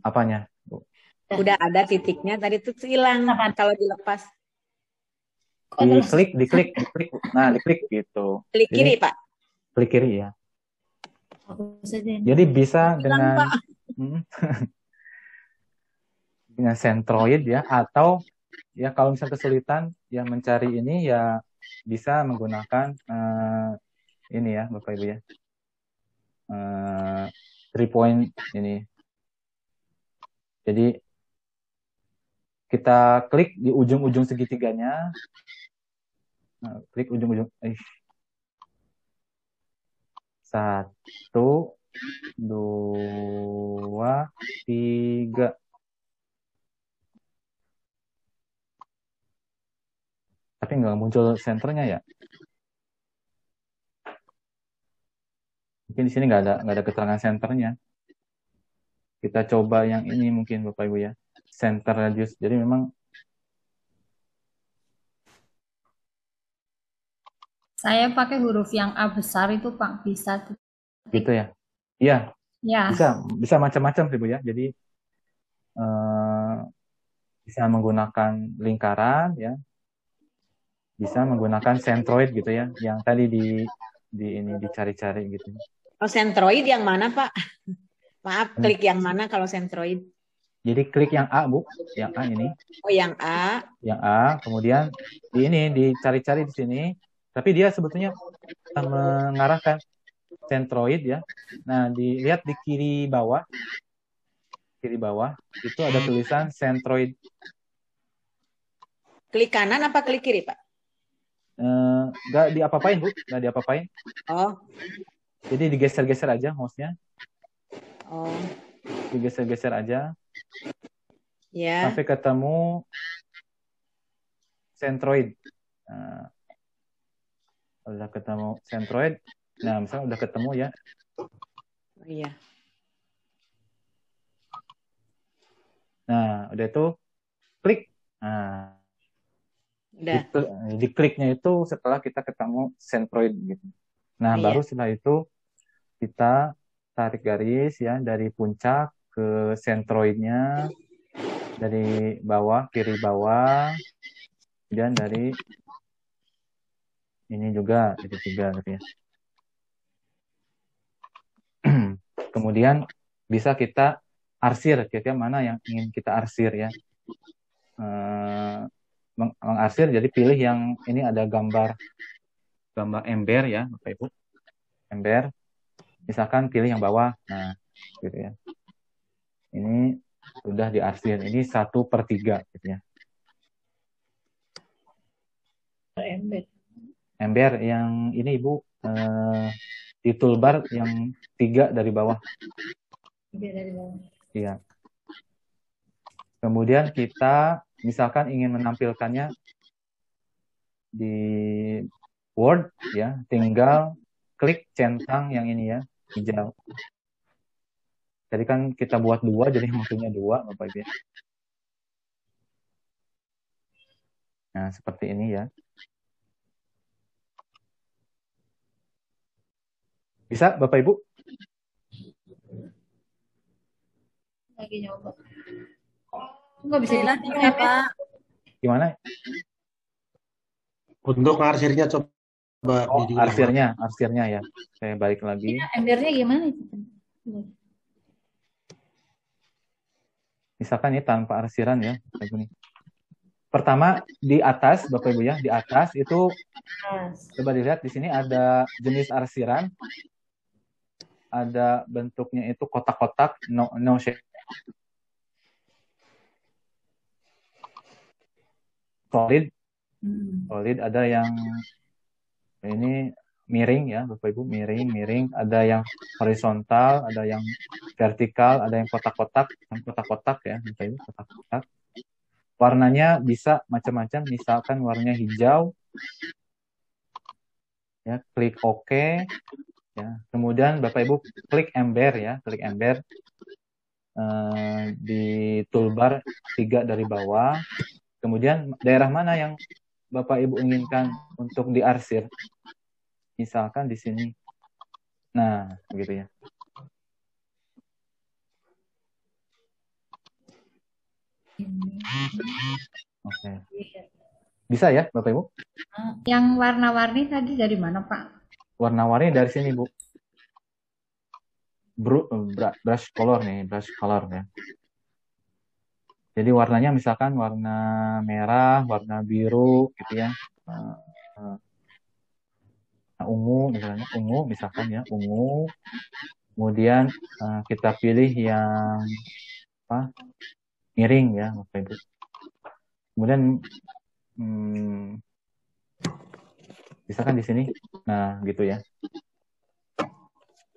Apanya, Bu? Udah ada titiknya, tadi tuh hilang kalau dilepas. Diklik. Nah, diklik gitu. Klik kiri, Pak? Klik kiri ya. Jadi bisa dengan dengan centroid ya, atau ya kalau misalnya kesulitan ya mencari ini ya bisa menggunakan ini ya Bapak Ibu ya. 3 point ini. Jadi kita klik di ujung-ujung segitiganya. Nah, klik ujung-ujung. 1, 2, 3. Tapi nggak muncul senternya ya. Mungkin di sini nggak ada keterangan senternya. Kita coba yang ini mungkin Bapak Ibu ya. Center radius. Jadi memang saya pakai huruf yang A besar itu Pak, bisa. Gitu ya. Iya. Ya. Bisa macam-macam sih Bu ya. Jadi bisa menggunakan lingkaran ya. Bisa menggunakan centroid gitu ya. Yang tadi ini dicari-cari gitu. Oh, centroid yang mana Pak? Maaf, klik yang mana kalau centroid? Jadi klik yang A Bu, yang A ini. Oh, yang A. Yang A, kemudian ini dicari-cari di sini. Tapi dia sebetulnya mengarahkan centroid ya. Nah, dilihat di kiri bawah itu ada tulisan centroid. Klik kanan apa klik kiri Pak? Nggak diapa-apain Bu, nggak diapa-apain. Oh. Jadi digeser-geser aja mouse-nya. Oh. Digeser-geser aja. Ya. Sampai ketemu centroid. Nah, udah ketemu centroid. Nah, misalnya udah ketemu ya. Oh, iya. Nah, udah itu klik. Nah, udah. Di kliknya itu setelah kita ketemu centroid gitu. Nah, baru setelah itu kita tarik garis ya dari puncak ke centroidnya, dari bawah, kiri bawah, dan dari ini juga jadi 3 gitu ya. Kemudian bisa kita arsir, kira-kira mana yang ingin kita arsir ya. Mengarsir, jadi pilih yang ini ada gambar ember ya Bapak Ibu. Ember. Misalkan pilih yang bawah. Nah, gitu ya. Ini sudah diarsir. Ini 1/3 gitu ya. Ember yang ini Ibu, di toolbar yang 3 dari bawah. Iya. Kemudian kita misalkan ingin menampilkannya di Word ya, tinggal klik centang yang ini ya, hijau. Jadi kan kita buat 2, jadi musuhnya 2 Bapak Ibu ya. Nah, seperti ini ya. Bisa Bapak Ibu? Lagi nyoba. Nggak bisa dilatih ya, Pak. Gimana? Untuk arsirnya coba Arsirnya ya. Saya balik lagi. Embernya gimana itu? Misalkan ini tanpa arsiran ya. Pertama di atas Bapak Ibu ya, di atas itu coba dilihat di sini ada jenis arsiran. Ada bentuknya itu kotak-kotak, no shape. Solid ada yang ini miring ya Bapak Ibu, miring, ada yang horizontal, ada yang vertikal, ada yang kotak-kotak ya Bapak Ibu, kotak-kotak. Warnanya bisa macam-macam, misalkan warnanya hijau. Ya, klik OK. Ya, kemudian Bapak Ibu klik ember ya, klik ember di toolbar 3 dari bawah. Kemudian daerah mana yang Bapak Ibu inginkan untuk diarsir? Misalkan di sini. Nah, begitu ya. Oke. Bisa ya, Bapak Ibu? Yang warna-warni tadi dari mana, Pak? Warna-warni dari sini, Bu. Brush color nih, brush color ya. Jadi warnanya misalkan warna merah, warna biru gitu ya. Ungu misalnya, ungu misalkan ya, ungu. Kemudian kita pilih yang apa? Miring ya, Bapak Ibu. Kemudian misalkan di sini. Nah, gitu ya.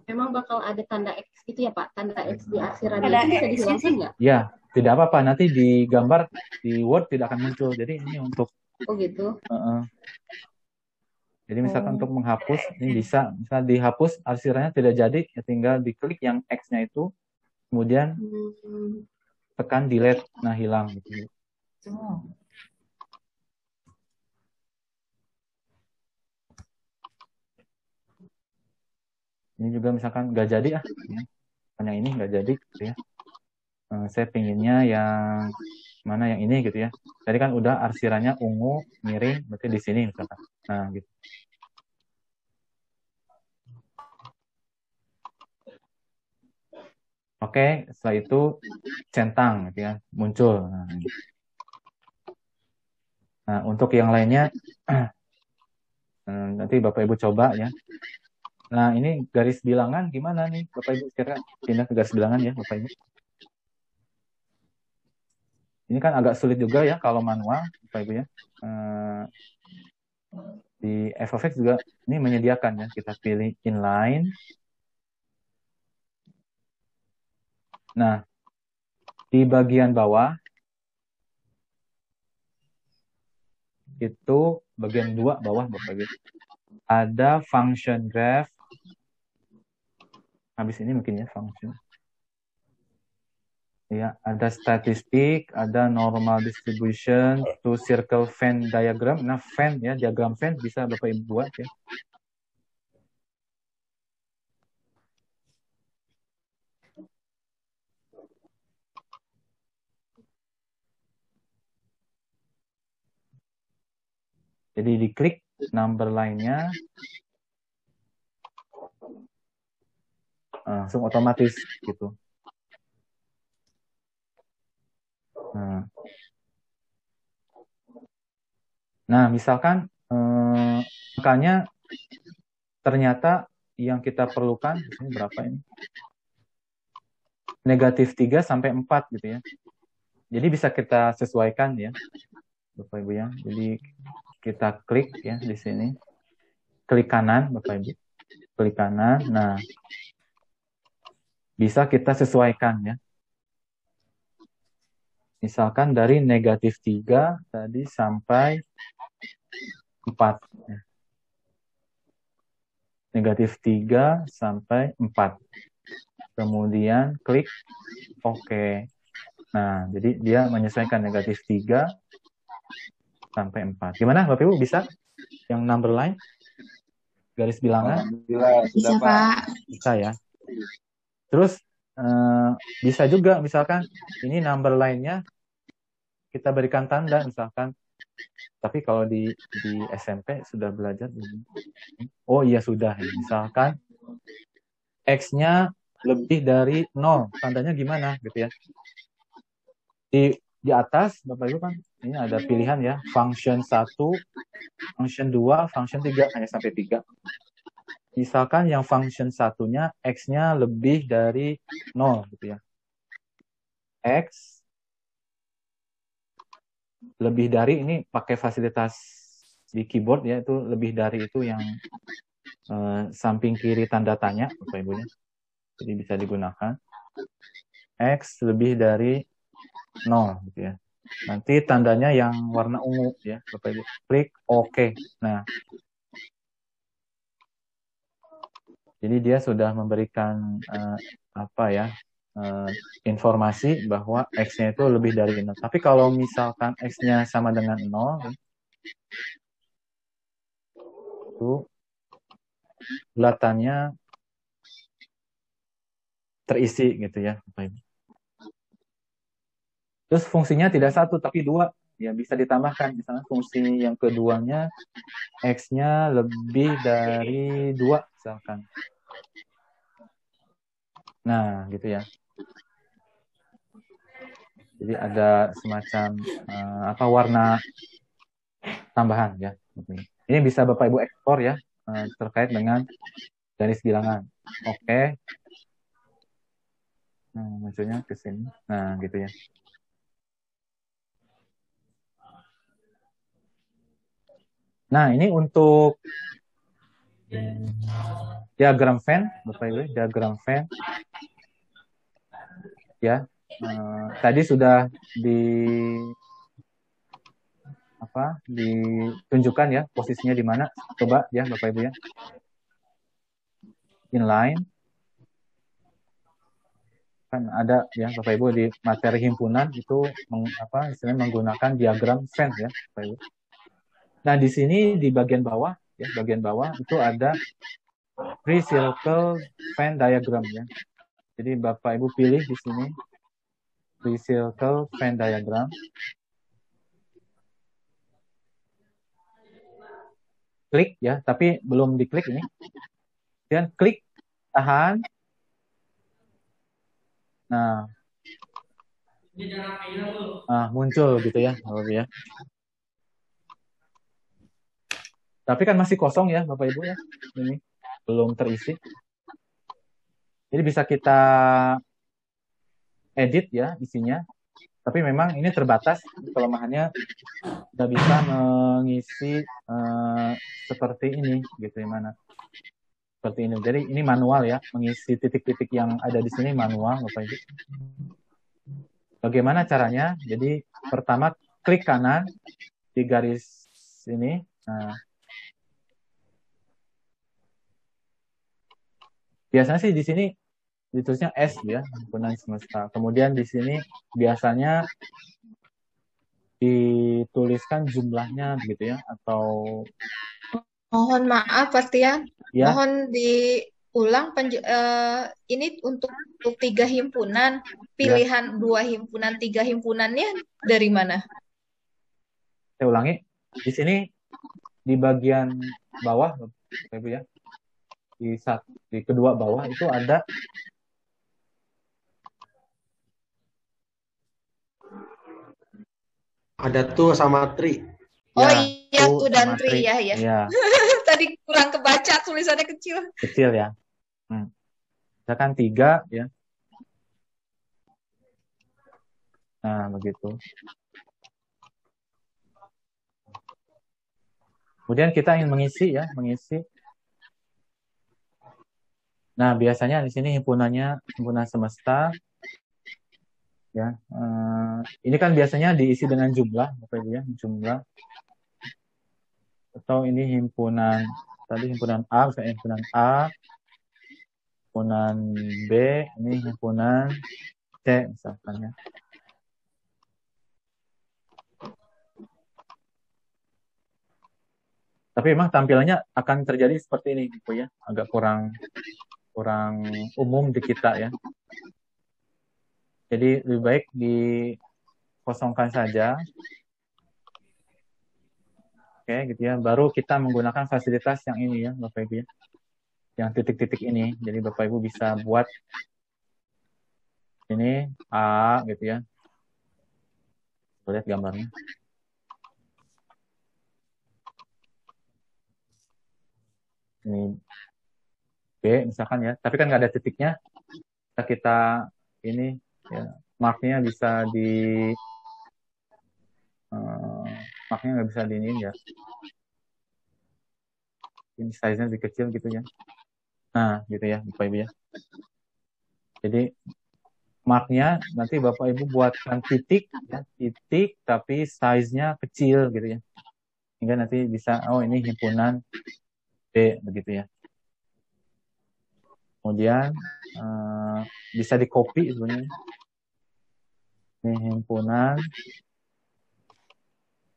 Memang bakal ada tanda X gitu ya Pak? Tanda X di arsiran itu bisa dihilangkan nggak? Ya, tidak apa-apa. Nanti di gambar di Word tidak akan muncul. Jadi ini untuk gitu. Jadi misalkan untuk menghapus ini bisa, misalnya dihapus arsirannya tidak jadi, ya tinggal diklik yang X-nya itu, kemudian tekan delete, nah hilang gitu. Ini juga misalkan nggak jadi ya, yang ini nggak jadi gitu ya. Saya pinginnya yang mana yang ini gitu ya. Tadi kan udah arsirannya ungu, miring, berarti di sini misalkan. Nah gitu. Oke, setelah itu centang gitu ya, muncul. Nah, untuk yang lainnya nanti Bapak Ibu coba ya. Nah, ini garis bilangan gimana nih Bapak Ibu? Kira pindah ke garis bilangan ya Bapak Ibu. Ini kan agak sulit juga ya kalau manual Bapak Ibu ya. Di FFX juga ini menyediakan ya, kita pilih inline. Nah, di bagian bawah itu bagian 2 bawah Bapak Ibu. Ada function graph. Habis ini mungkin ya function. Ya, ada statistik, ada normal distribution, to circle Venn diagram. Nah, Venn ya, diagram Venn bisa Bapak Ibu buat ya. Jadi diklik number line-nya, langsung otomatis gitu. Nah, misalkan angkanya ternyata yang kita perlukan, ini berapa ini? Negatif 3 sampai 4 gitu ya. Jadi bisa kita sesuaikan ya, Bapak Ibu ya. Jadi kita klik ya di sini. Klik kanan, Bapak Ibu. Klik kanan. Nah, bisa kita sesuaikan ya. Misalkan dari negatif 3 tadi sampai 4. Ya. Negatif 3 sampai 4. Kemudian klik OK. Nah, jadi dia menyesuaikan negatif 3 sampai 4. Gimana Bapak Ibu, bisa yang number line? Garis bilangan? Bisa, Pak. Bisa ya. Terus bisa juga misalkan ini number line-nya kita berikan tanda misalkan. Tapi kalau di SMP sudah belajar. Oh iya sudah. Misalkan X-nya lebih dari 0. Tandanya gimana gitu ya. Di atas Bapak Ibu kan ini ada pilihan ya, function 1, function 2, function 3, hanya sampai 3. Misalkan yang function satunya X-nya lebih dari 0 gitu ya. X lebih dari, ini pakai fasilitas di keyboard ya, itu lebih dari itu yang samping kiri tanda tanya Bapak Ibu ya. Jadi bisa digunakan. X lebih dari 0 gitu ya. Nanti tandanya yang warna ungu ya, Bapak Ibu. Klik OK. Nah, jadi dia sudah memberikan informasi bahwa X-nya itu lebih dari 0. Tapi kalau misalkan X-nya sama dengan 0, itu bulatannya terisi gitu ya, Bapak Ibu. Terus fungsinya tidak 1 tapi 2. Ya bisa ditambahkan. Misalnya fungsi yang keduanya X-nya lebih dari 2 misalkan. Nah, gitu ya. Jadi ada semacam warna tambahan ya. Ini bisa Bapak Ibu ekspor ya terkait dengan garis bilangan. Oke. Nah, munculnya ke sini. Nah, gitu ya. Nah, ini untuk diagram Venn, Bapak Ibu, diagram Venn. Ya, tadi sudah ditunjukkan ya posisinya di mana. Coba ya Bapak Ibu ya. Inline. Kan ada ya Bapak Ibu di materi himpunan itu istilahnya menggunakan diagram Venn ya Bapak Ibu. Nah, di sini di bagian bawah itu ada free circle Venn diagram ya. Jadi Bapak Ibu pilih di sini free circle Venn diagram. Klik ya, tapi belum diklik ini. Dan klik, tahan. Nah, muncul gitu ya, Bapak Ibu ya. Tapi kan masih kosong ya, Bapak Ibu ya. Ini belum terisi. Jadi bisa kita edit ya isinya. Tapi memang ini terbatas, kelemahannya nggak bisa mengisi seperti ini, gitu gimana? Seperti ini. Jadi ini manual ya, mengisi titik-titik yang ada di sini manual, Bapak Ibu. Bagaimana caranya? Jadi pertama klik kanan di garis ini. Nah, biasanya sih di sini ditulisnya S ya, himpunan semesta. Kemudian di sini biasanya dituliskan jumlahnya begitu ya, atau mohon maaf Artian, ya. Mohon diulang ini untuk 3 himpunan, pilihan 2 himpunan, 3 himpunannya dari mana? Saya ulangi, di sini di bagian bawah Ibu ya, di kedua bawah itu ada tuh sama tri. Oh iya, tuh dan tri ya. Tadi kurang kebaca, tulisannya kecil. Kecil ya. Misalkan 3 ya. Nah, begitu. Kemudian kita ingin mengisi ya, mengisi. Nah, biasanya di sini himpunan semesta ya. Ini kan biasanya diisi dengan jumlah, Bapak Ibu ya, jumlah. Atau ini himpunan A, misalnya himpunan A, himpunan B, ini himpunan C misalkan ya. Tapi memang tampilannya akan terjadi seperti ini, gitu ya. Agak kurang umum di kita ya. Jadi lebih baik dikosongkan saja. Oke, gitu ya. Baru kita menggunakan fasilitas yang ini ya, Bapak Ibu ya. Yang titik-titik ini. Jadi Bapak Ibu bisa buat ini A gitu ya. Lihat gambarnya. Ini B misalkan ya, tapi kan nggak ada titiknya. Kita ini ya, marknya bisa marknya nggak bisa diinin ya. Ini size-nya lebih kecil gitu ya. Nah, gitu ya, Bapak Ibu ya. Jadi marknya nanti Bapak Ibu buatkan titik ya, titik tapi size-nya kecil gitu ya. Hingga nanti bisa, oh ini himpunan B begitu ya. Kemudian bisa di copy sebenarnya. Ini himpunan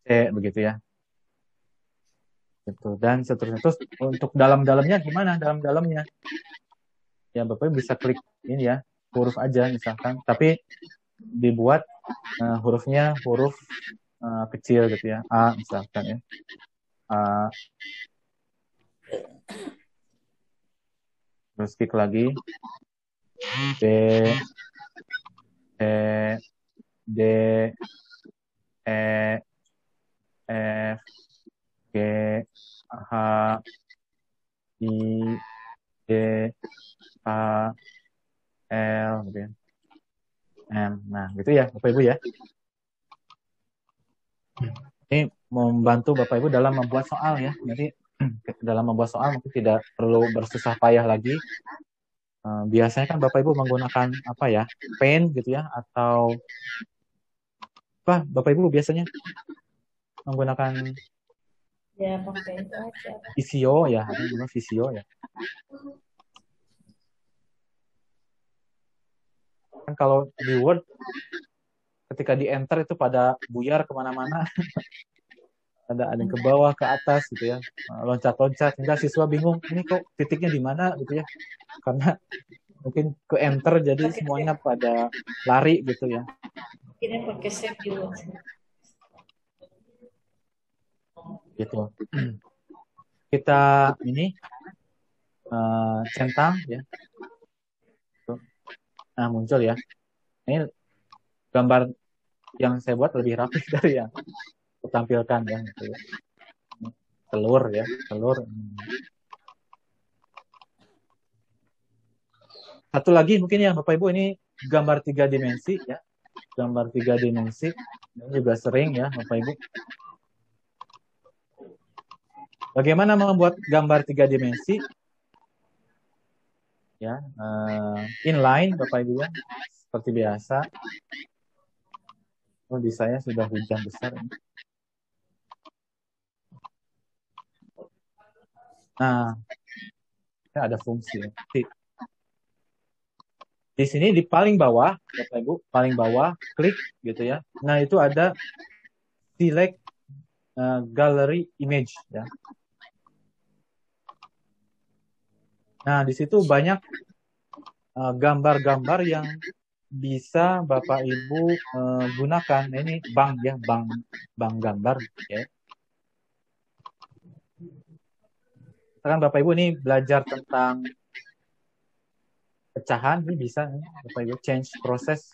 C begitu ya. Gitu. Dan seterusnya. Terus untuk dalam-dalamnya gimana? Dalam-dalamnya ya Bapak bisa klik ini ya, huruf aja misalkan. Tapi dibuat hurufnya huruf kecil gitu ya. A misalkan ya. A. Terus klik lagi. B, E, D, E, F, G, H, I, D, K, L, gitu ya. M. Nah, gitu ya, Bapak Ibu ya. Ini membantu Bapak Ibu dalam membuat soal ya. Nanti dalam membuat soal mungkin tidak perlu bersusah payah lagi. Biasanya kan Bapak Ibu menggunakan apa ya, pen gitu ya, atau apa Bapak Ibu biasanya menggunakan ya pakai itu aja. Visio ya, ada juga Visio ya. Kan kalau di Word ketika di enter itu pada buyar kemana-mana. ada yang ke bawah, ke atas gitu ya, loncat-loncat hingga siswa bingung ini kok titiknya di mana gitu ya, karena mungkin ke enter jadi semuanya pada lari gitu ya. Ini pakai save juga. Gitu. Kita ini centang ya. Nah muncul ya. Ini gambar yang saya buat lebih rapi dari yang tampilkan ya, gitu ya. Telur ya, telur. Satu lagi mungkin ya Bapak Ibu, ini gambar 3 dimensi ya. Gambar 3 dimensi ini juga sering ya Bapak Ibu. Bagaimana membuat gambar 3 dimensi? Ya, inline Bapak Ibu ya. Seperti biasa. Oh, di saya sudah hujan besar ini. Nah, ada fungsi ya. Di sini di paling bawah, Bapak Ibu, paling bawah, klik gitu ya. Nah, itu ada select gallery image ya. Nah, di situ banyak gambar-gambar yang bisa Bapak Ibu gunakan. Nah, ini bank ya, bank gambar ya. Kan Bapak Ibu ini belajar tentang pecahan, ini bisa ya, Bapak Ibu change proses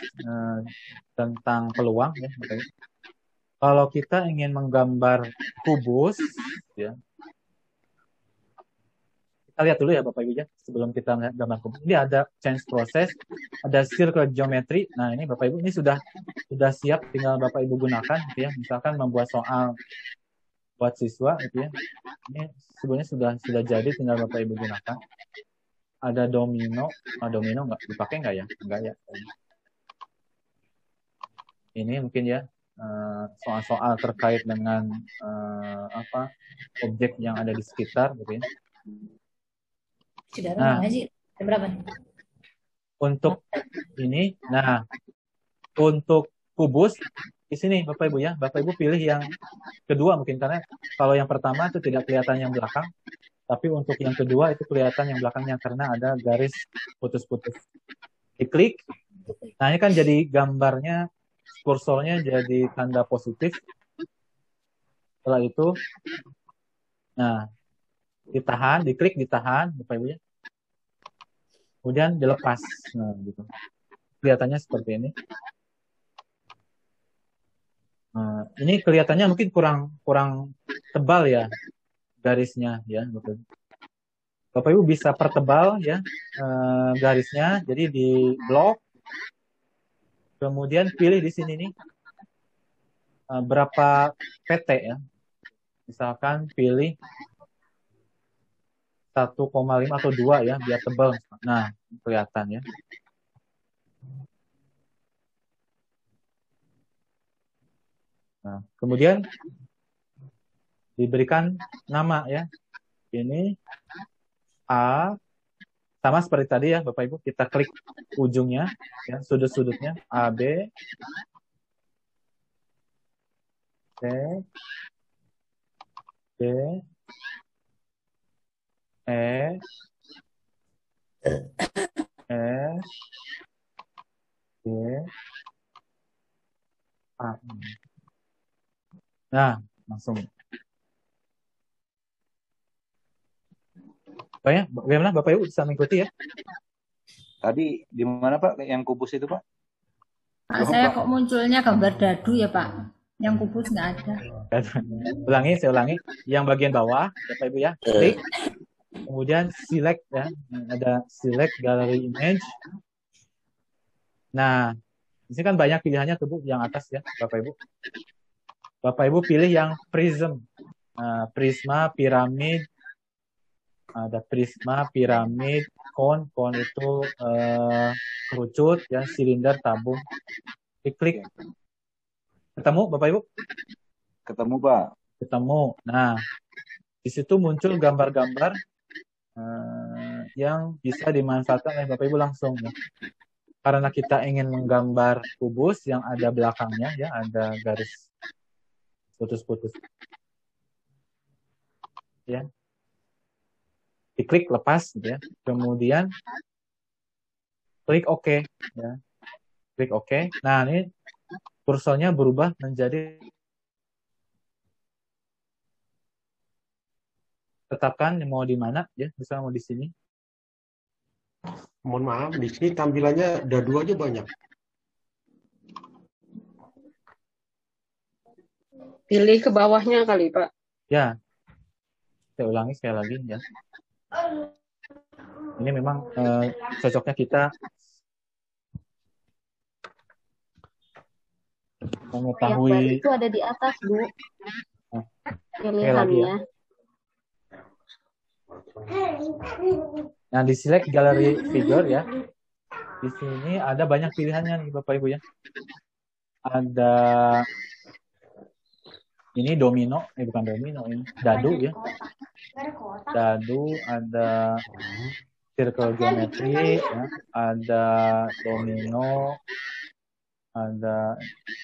tentang peluang ya Bapak Ibu. Kalau kita ingin menggambar kubus ya, kita lihat dulu ya Bapak Ibu ya, sebelum kita gambar kubus. Ini ada change proses, ada circle geometry. Nah ini Bapak Ibu ini sudah siap, tinggal Bapak Ibu gunakan gitu ya. Misalkan membuat soal buat siswa gitu ya. Ini sebenarnya sudah jadi, tinggal Bapak Ibu gunakan. Ada domino, domino nggak dipakai nggak ya? Nggak ya. Ini mungkin ya soal-soal terkait dengan objek yang ada di sekitar, gitu ya. Sudah Nah, ngaji berapa nih? untuk ini, nah untuk kubus di sini Bapak Ibu ya, Bapak Ibu pilih yang kedua mungkin, karena kalau yang pertama itu tidak kelihatan yang belakang, tapi untuk yang kedua itu kelihatan yang belakangnya karena ada garis putus-putus. Diklik, nah ini kan jadi gambarnya, kursornya jadi tanda positif. Setelah itu, nah ditahan, diklik, ditahan, Bapak Ibu ya. Kemudian dilepas, nah gitu. Kelihatannya seperti ini. Ini kelihatannya mungkin kurang tebal ya garisnya ya, betul. Bapak Ibu bisa pertebal ya garisnya, jadi di blok, kemudian pilih di sini nih berapa PT ya, misalkan pilih 1,5 atau 2 ya, biar tebal. Nah kelihatan ya. Nah, kemudian diberikan nama ya. Ini A, sama seperti tadi ya Bapak Ibu, kita klik ujungnya ya, sudut-sudutnya A, B, C, D, E, F, G, A. Nah, langsung. Bagaimana Bapak Ibu bisa mengikuti ya? Tadi di mana Pak yang kubus itu Pak? Pak, saya kok munculnya gambar dadu ya Pak? Yang kubus nggak ada. Saya ulangi. Yang bagian bawah, Bapak Ibu ya, klik. Kemudian select ya, ada select gallery image. Nah, di sini kan banyak pilihannya tuh Bu, yang atas ya, Bapak Ibu. Bapak Ibu pilih yang prism, prisma, piramid, ada prisma, piramid, cone itu kerucut ya, silinder, tabung. Diklik. Ketemu Bapak Ibu? Ketemu Pak. Ketemu. Nah, di situ muncul gambar-gambar yang bisa dimanfaatkan oleh Bapak Ibu langsung ya. Karena kita ingin menggambar kubus yang ada belakangnya ya, ada garis putus-putus. Ya. Diklik lepas gitu ya. Kemudian klik OK ya. Klik OK. Nah, ini kursornya berubah menjadi, tetapkan mau di mana ya, bisa mau di sini. Mohon maaf, di sini tampilannya dadu aja banyak. Pilih ke bawahnya kali, Pak. Ya. Saya ulangi sekali lagi ya. Ini memang cocoknya kita mengetahui. Yang baru itu ada di atas, Bu. Pilihannya. Ya. Nah, di select gallery figure ya. Di sini ada banyak pilihannya nih Bapak Ibu ya. Ada ini domino, bukan domino, ini dadu ya. Dadu, ada circle geometry ya, ada domino, ada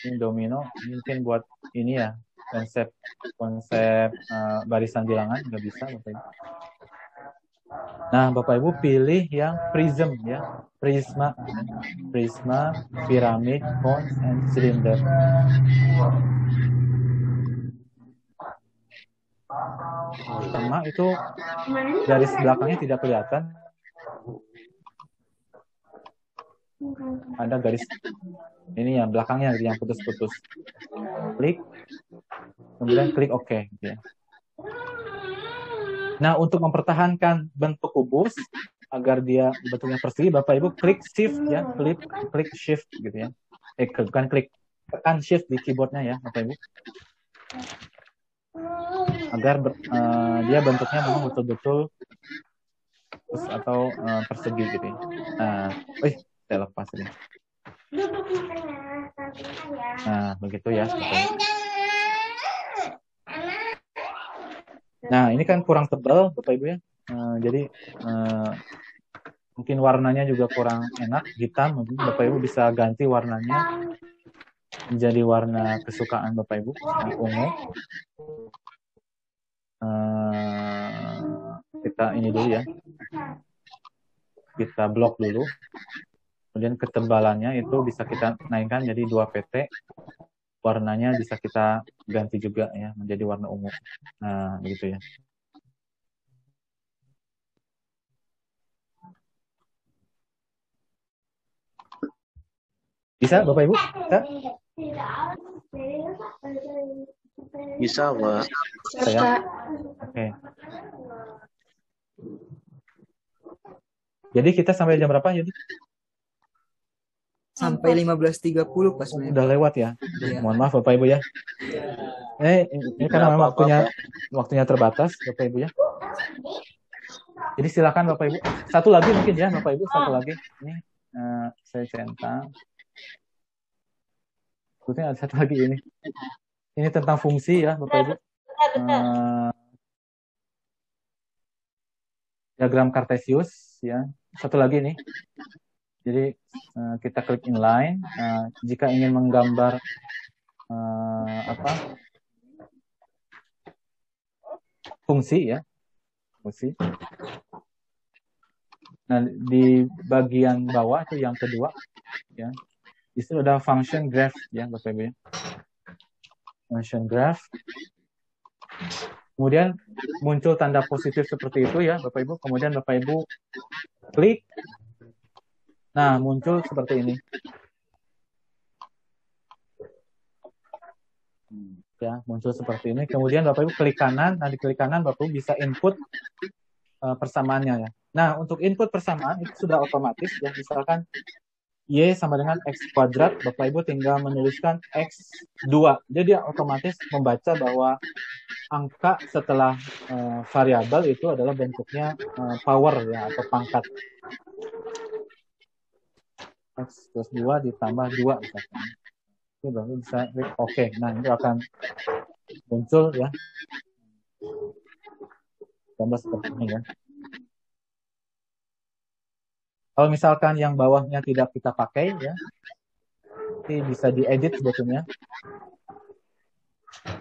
ini domino, ini mungkin buat ini ya, konsep barisan bilangan nggak bisa Bapak Ibu. Nah, Bapak Ibu pilih yang prism ya, prisma, piramid, cone, and cylinder. Sama itu garis belakangnya tidak kelihatan. Ada garis ini ya belakangnya yang putus-putus. Klik, kemudian klik OK. Gitu ya. Nah, untuk mempertahankan bentuk kubus agar dia bentuknya persegi, Bapak Ibu klik shift ya, klik shift gitu ya. Bukan klik, tekan shift di keyboardnya ya, Bapak Ibu. agar dia bentuknya memang betul-betul terus atau persegi gitu ya. Saya lepas ini. Nah, begitu ya. Nah, ini kan kurang tebal, Bapak Ibu ya. Jadi mungkin warnanya juga kurang enak, hitam. Mungkin Bapak Ibu bisa ganti warnanya menjadi warna kesukaan Bapak Ibu, ungu. Kita ini dulu ya. Kita blok dulu. Kemudian ketebalannya itu bisa kita naikkan jadi 2 pt. Warnanya bisa kita ganti juga ya menjadi warna ungu. Nah, begitu ya. Bisa Bapak Ibu? Bisa, Pak. Saya. Oke. Jadi kita sampai jam berapa jadi? Sampai 15.30 pas udah lewat ya. Mohon maaf Bapak Ibu ya. Ini karena memang waktunya terbatas Bapak Ibu ya. Jadi silakan Bapak Ibu. Satu lagi mungkin ya Bapak Ibu, satu lagi. Ini saya centang. Sebetulnya ada satu lagi ini. Ini tentang fungsi ya Bapak Ibu. Diagram Cartesius ya. Satu lagi nih. Jadi kita klik inline. Jika ingin menggambar fungsi ya, fungsi. Nah di bagian bawah itu yang kedua, ya, itu ada function graph ya Bapak Ibu ya. Function graph. Kemudian muncul tanda positif seperti itu ya Bapak Ibu. Kemudian Bapak Ibu klik. Nah, muncul seperti ini. Ya, muncul seperti ini. Kemudian Bapak Ibu klik kanan. Nah, di klik kanan Bapak Ibu bisa input persamaannya ya. Nah, untuk input persamaan itu sudah otomatis ya. Misalkan Y sama dengan X kuadrat, Bapak Ibu tinggal menuliskan X2. Jadi dia otomatis membaca bahwa angka setelah variabel itu adalah bentuknya power ya atau pangkat. X plus 2 ditambah 2 misalkan. Itu baru bisa klik OK. Nah, itu akan muncul ya. Tambah seperti ini ya. Kalau misalkan yang bawahnya tidak kita pakai ya, ini bisa diedit sebetulnya.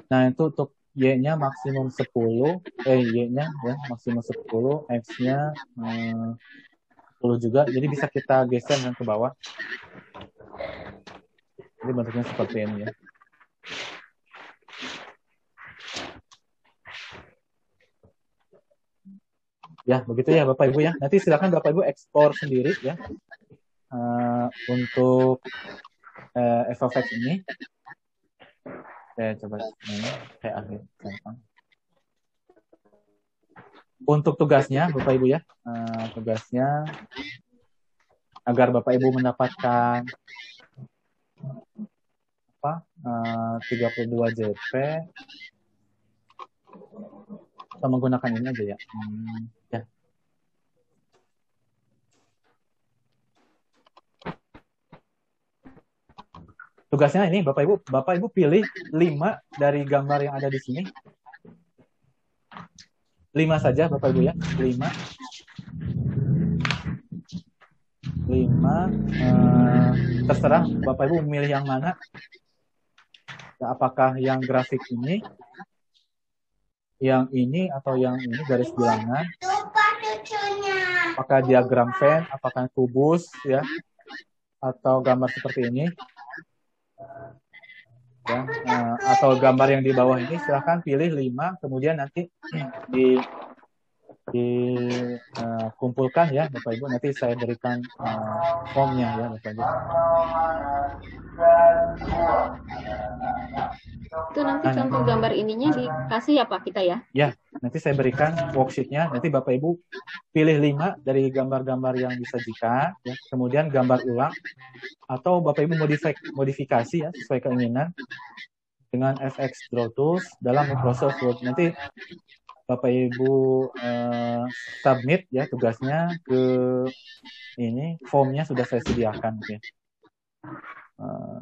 Nah, itu untuk Y-nya maksimum 10, Y-nya ya maksimum 10, X-nya 10 juga. Jadi bisa kita geser dan ke bawah. Jadi bentuknya seperti ini ya. Ya, begitu ya Bapak Ibu ya. Nanti silakan Bapak Ibu ekspor sendiri ya. Untuk f of x ini. Saya coba ini kayak akhir gampang. Untuk tugasnya Bapak Ibu ya. Tugasnya agar Bapak Ibu mendapatkan 32 JP. Kita menggunakan ini aja ya. Ya. Tugasnya ini Bapak Ibu pilih 5 dari gambar yang ada di sini. 5 saja Bapak Ibu ya. 5. Terserah Bapak Ibu memilih yang mana. Ya, apakah yang grafik ini, yang ini, atau yang ini garis bilangan, apakah diagram Venn, apakah kubus ya, atau gambar seperti ini ya, atau gambar yang di bawah ini. Silahkan pilih 5, kemudian nanti dikumpulkan ya Bapak Ibu. Nanti saya berikan formnya ya Bapak Ibu. Itu nanti contoh gambar ininya dikasih ya Pak kita ya? Ya, nanti saya berikan worksheet-nya. Nanti Bapak Ibu pilih 5 dari gambar-gambar yang disajikan, ya. Kemudian gambar ulang, atau Bapak Ibu modifikasi ya sesuai keinginan. dengan FX Draw Tools dalam Microsoft Word. Nanti Bapak Ibu submit ya tugasnya ke ini, formnya sudah saya sediakan ya.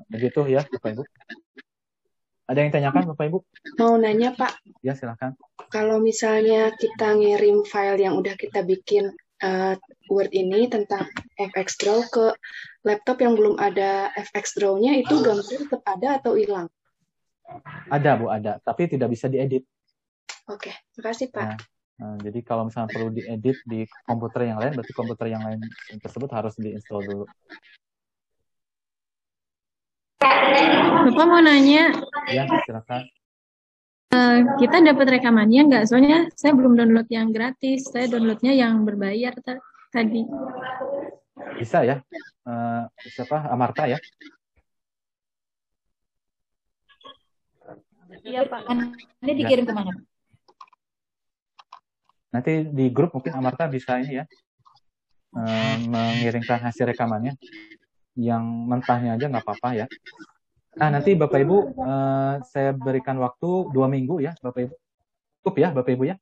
Begitu ya Bapak Ibu. Ada yang tanyakan Bapak Ibu? Mau nanya Pak, Ya silakan. kalau misalnya kita ngirim file yang udah kita bikin Word ini tentang FX Draw ke laptop yang belum ada FX Draw-nya, itu gambar tetap ada atau hilang? Ada Bu, ada, tapi tidak bisa diedit. Oke, terima kasih Pak. Jadi kalau misalnya perlu diedit di komputer yang lain, berarti komputer yang lain tersebut harus diinstal dulu. Bapak mau nanya, Ya, silakan. kita dapat rekamannya nggak? Soalnya saya belum download yang gratis, saya downloadnya yang berbayar tadi. Bisa ya? Siapa? Amarta ya? Iya Pak, ini dikirim kemana? Nanti di grup mungkin Amarta bisa ini ya, mengirimkan hasil rekamannya. Yang mentahnya aja nggak apa-apa ya. Nah nanti Bapak Ibu, saya berikan waktu 2 minggu ya Bapak Ibu. Cukup ya Bapak Ibu ya?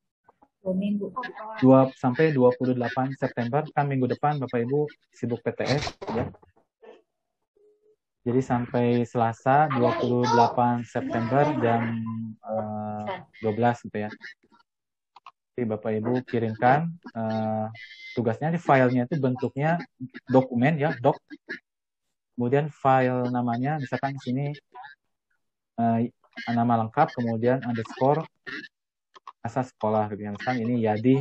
2 minggu. 2 sampai 28 September, kan minggu depan Bapak Ibu sibuk PTS ya. Jadi sampai Selasa 28 September jam 12 gitu ya. Jadi Bapak Ibu kirimkan tugasnya, di filenya itu bentuknya dokumen ya, doc. Kemudian file namanya, misalkan di sini nama lengkap, kemudian underscore asal sekolah gitu ya. Misalkan ini Yadi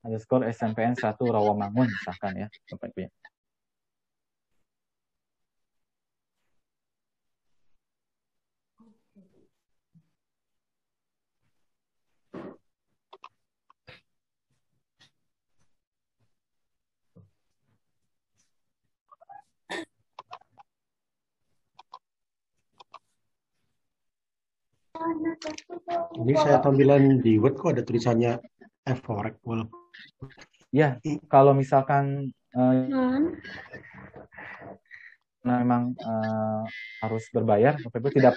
underscore SMPN 1 Rawamangun misalkan ya Bapak Ibu ya. Ini saya tampilan di Word kok ada tulisannya F4 walaupun. Ya, kalau misalkan memang harus berbayar, Bapak Ibu tidak.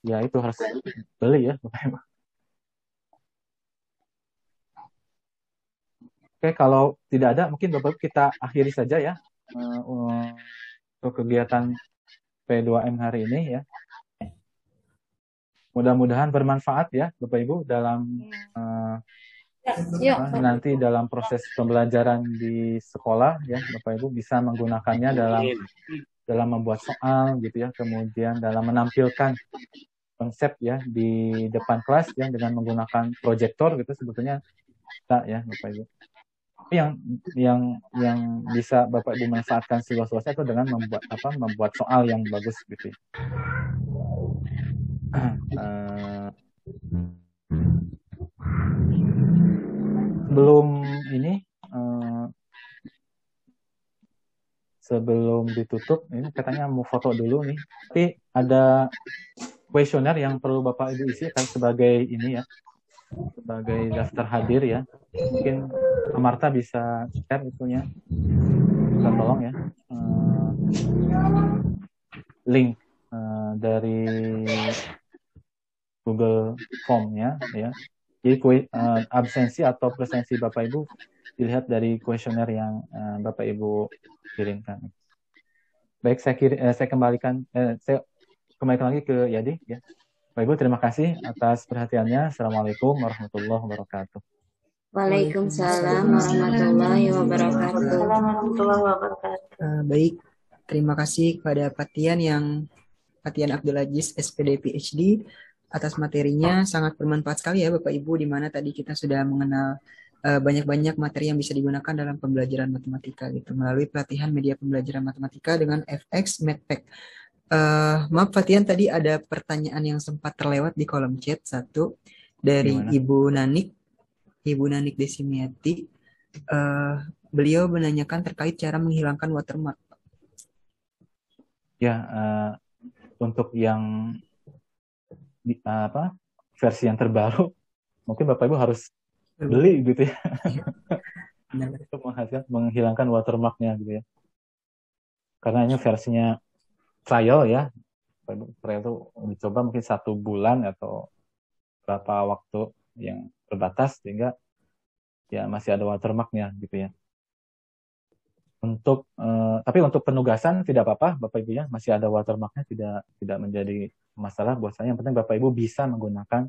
Ya itu harus beli ya Bapak Ibu. Oke, kalau tidak ada mungkin Bapak Ibu kita akhiri saja ya untuk kegiatan P2M hari ini ya. Mudah-mudahan bermanfaat ya Bapak Ibu dalam nanti dalam proses pembelajaran di sekolah ya Bapak Ibu bisa menggunakannya dalam membuat soal gitu ya, kemudian dalam menampilkan konsep ya di depan kelas ya dengan menggunakan proyektor gitu sebetulnya bisa ya Bapak Ibu. Tapi yang bisa Bapak Ibu manfaatkan seluas-luasnya itu dengan membuat soal yang bagus gitu. Sebelum ditutup ini katanya mau foto dulu nih. Tapi ada kuesioner yang perlu Bapak Ibu isi kan sebagai ini ya, sebagai daftar hadir ya. Mungkin Amarta bisa share itunya, kita tolong ya, link dari Google Form-nya ya. Jadi absensi atau presensi Bapak Ibu dilihat dari kuesioner yang Bapak Ibu kirimkan. Baik, saya kembalikan lagi ke Yadi ya. Bapak Ibu terima kasih atas perhatiannya. Assalamualaikum warahmatullahi wabarakatuh. Waalaikumsalam warahmatullahi wabarakatuh. Baik, terima kasih kepada Patian Abdul Aziz SPD PhD atas materinya, sangat bermanfaat sekali ya Bapak Ibu, di mana tadi kita sudah mengenal banyak-banyak materi yang bisa digunakan dalam pembelajaran matematika gitu melalui pelatihan media pembelajaran matematika dengan FX Medpack. Maaf Fatian, tadi ada pertanyaan yang sempat terlewat di kolom chat satu dari Ibu Nanik Desimiati. beliau menanyakan terkait cara menghilangkan watermark. Ya, untuk yang versi yang terbaru, mungkin Bapak Ibu harus beli gitu ya, untuk menghilangkan watermarknya gitu ya. Karena ini versinya trial ya, trial itu dicoba mungkin 1 bulan atau berapa waktu yang terbatas, sehingga ya masih ada watermarknya gitu ya. Tapi untuk penugasan tidak apa-apa Bapak Ibu ya, masih ada watermarknya, tidak menjadi masalah buat saya. Yang penting Bapak Ibu bisa menggunakan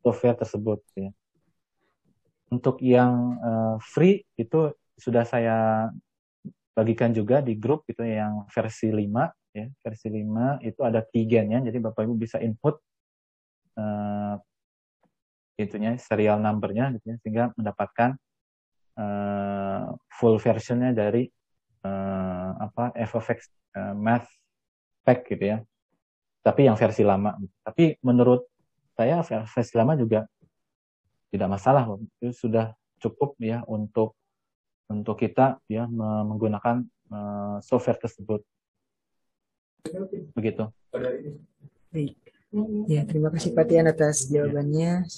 software tersebut ya. Untuk yang free itu sudah saya bagikan juga di grup itu yang versi 5 ya. Versi 5 itu ada keygennya, jadi Bapak Ibu bisa input itunya, serial number-nya gitu ya, sehingga mendapatkan full versionnya dari FFX Math Pack gitu ya. Tapi yang versi lama. Tapi menurut saya versi lama juga tidak masalah, itu sudah cukup ya untuk kita ya menggunakan software tersebut. Begitu. Baik. Ya, terima kasih Pak Tian atas jawabannya.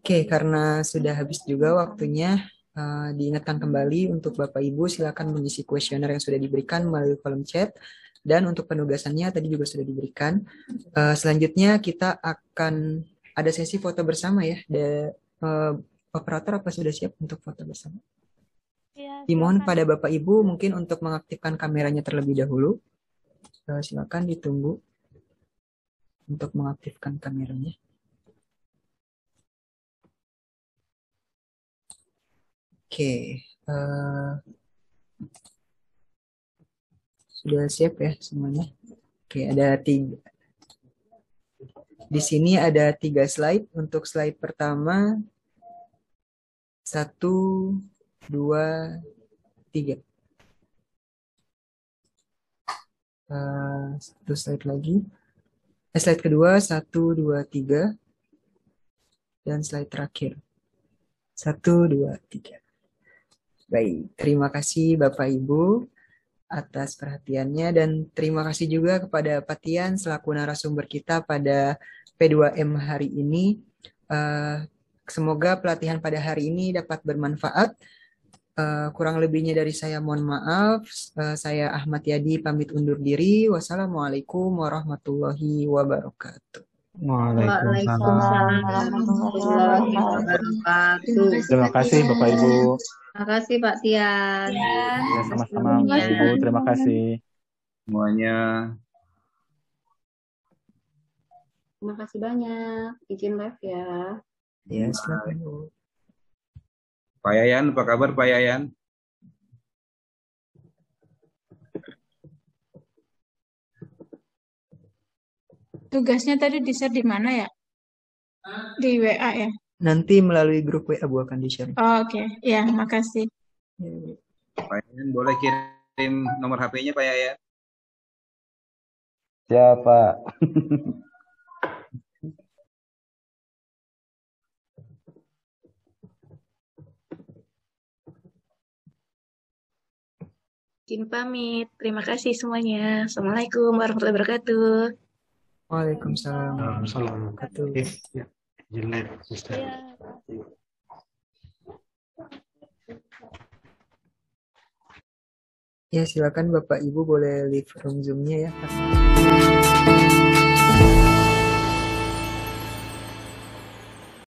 Oke, karena sudah habis juga waktunya, diingatkan kembali untuk Bapak Ibu silakan mengisi kuesioner yang sudah diberikan melalui kolom chat, dan untuk penugasannya tadi juga sudah diberikan. Selanjutnya kita akan ada sesi foto bersama ya. Operator apa sudah siap untuk foto bersama? Ya, dimohon pada Bapak Ibu mungkin untuk mengaktifkan kameranya terlebih dahulu. Silakan ditunggu untuk mengaktifkan kameranya. Oke, sudah siap ya semuanya? Oke, ada 3. Di sini ada 3 slide. Untuk slide pertama, 1, 2, 3. Satu slide lagi. Slide kedua, 1, 2, 3. Dan slide terakhir. 1, 2, 3. Baik, terima kasih Bapak Ibu atas perhatiannya, dan terima kasih juga kepada Pak Tian selaku narasumber kita pada P2M hari ini. Semoga pelatihan pada hari ini dapat bermanfaat. Kurang lebihnya dari saya mohon maaf. Saya Ahmad Yadi pamit undur diri. Wassalamualaikum warahmatullahi wabarakatuh. Waalaikumsalam warahmatullahi wabarakatuh. Terima kasih Bapak Ibu. Terima kasih Pak Tian. Ya, sama-sama Bapak Ibu. Terima kasih semuanya. Terima kasih banyak. Izin live ya. Ya, silakan. Pak Yayan, apa kabar Pak Yayan? Tugasnya tadi di-share di mana ya? Di WA ya? Nanti melalui grup WA Bu akan di-share. Oh, oke. Ya, makasih. Pak Yayan, boleh kirim nomor HP-nya Pak Yayan? Siapa? Izin pamit. Terima kasih semuanya. Assalamualaikum warahmatullahi wabarakatuh. Waalaikumsalam. Waalaikumsalam. Ya, jelek, Ustaz. Ya, silakan Bapak Ibu boleh leave room Zoom-nya ya.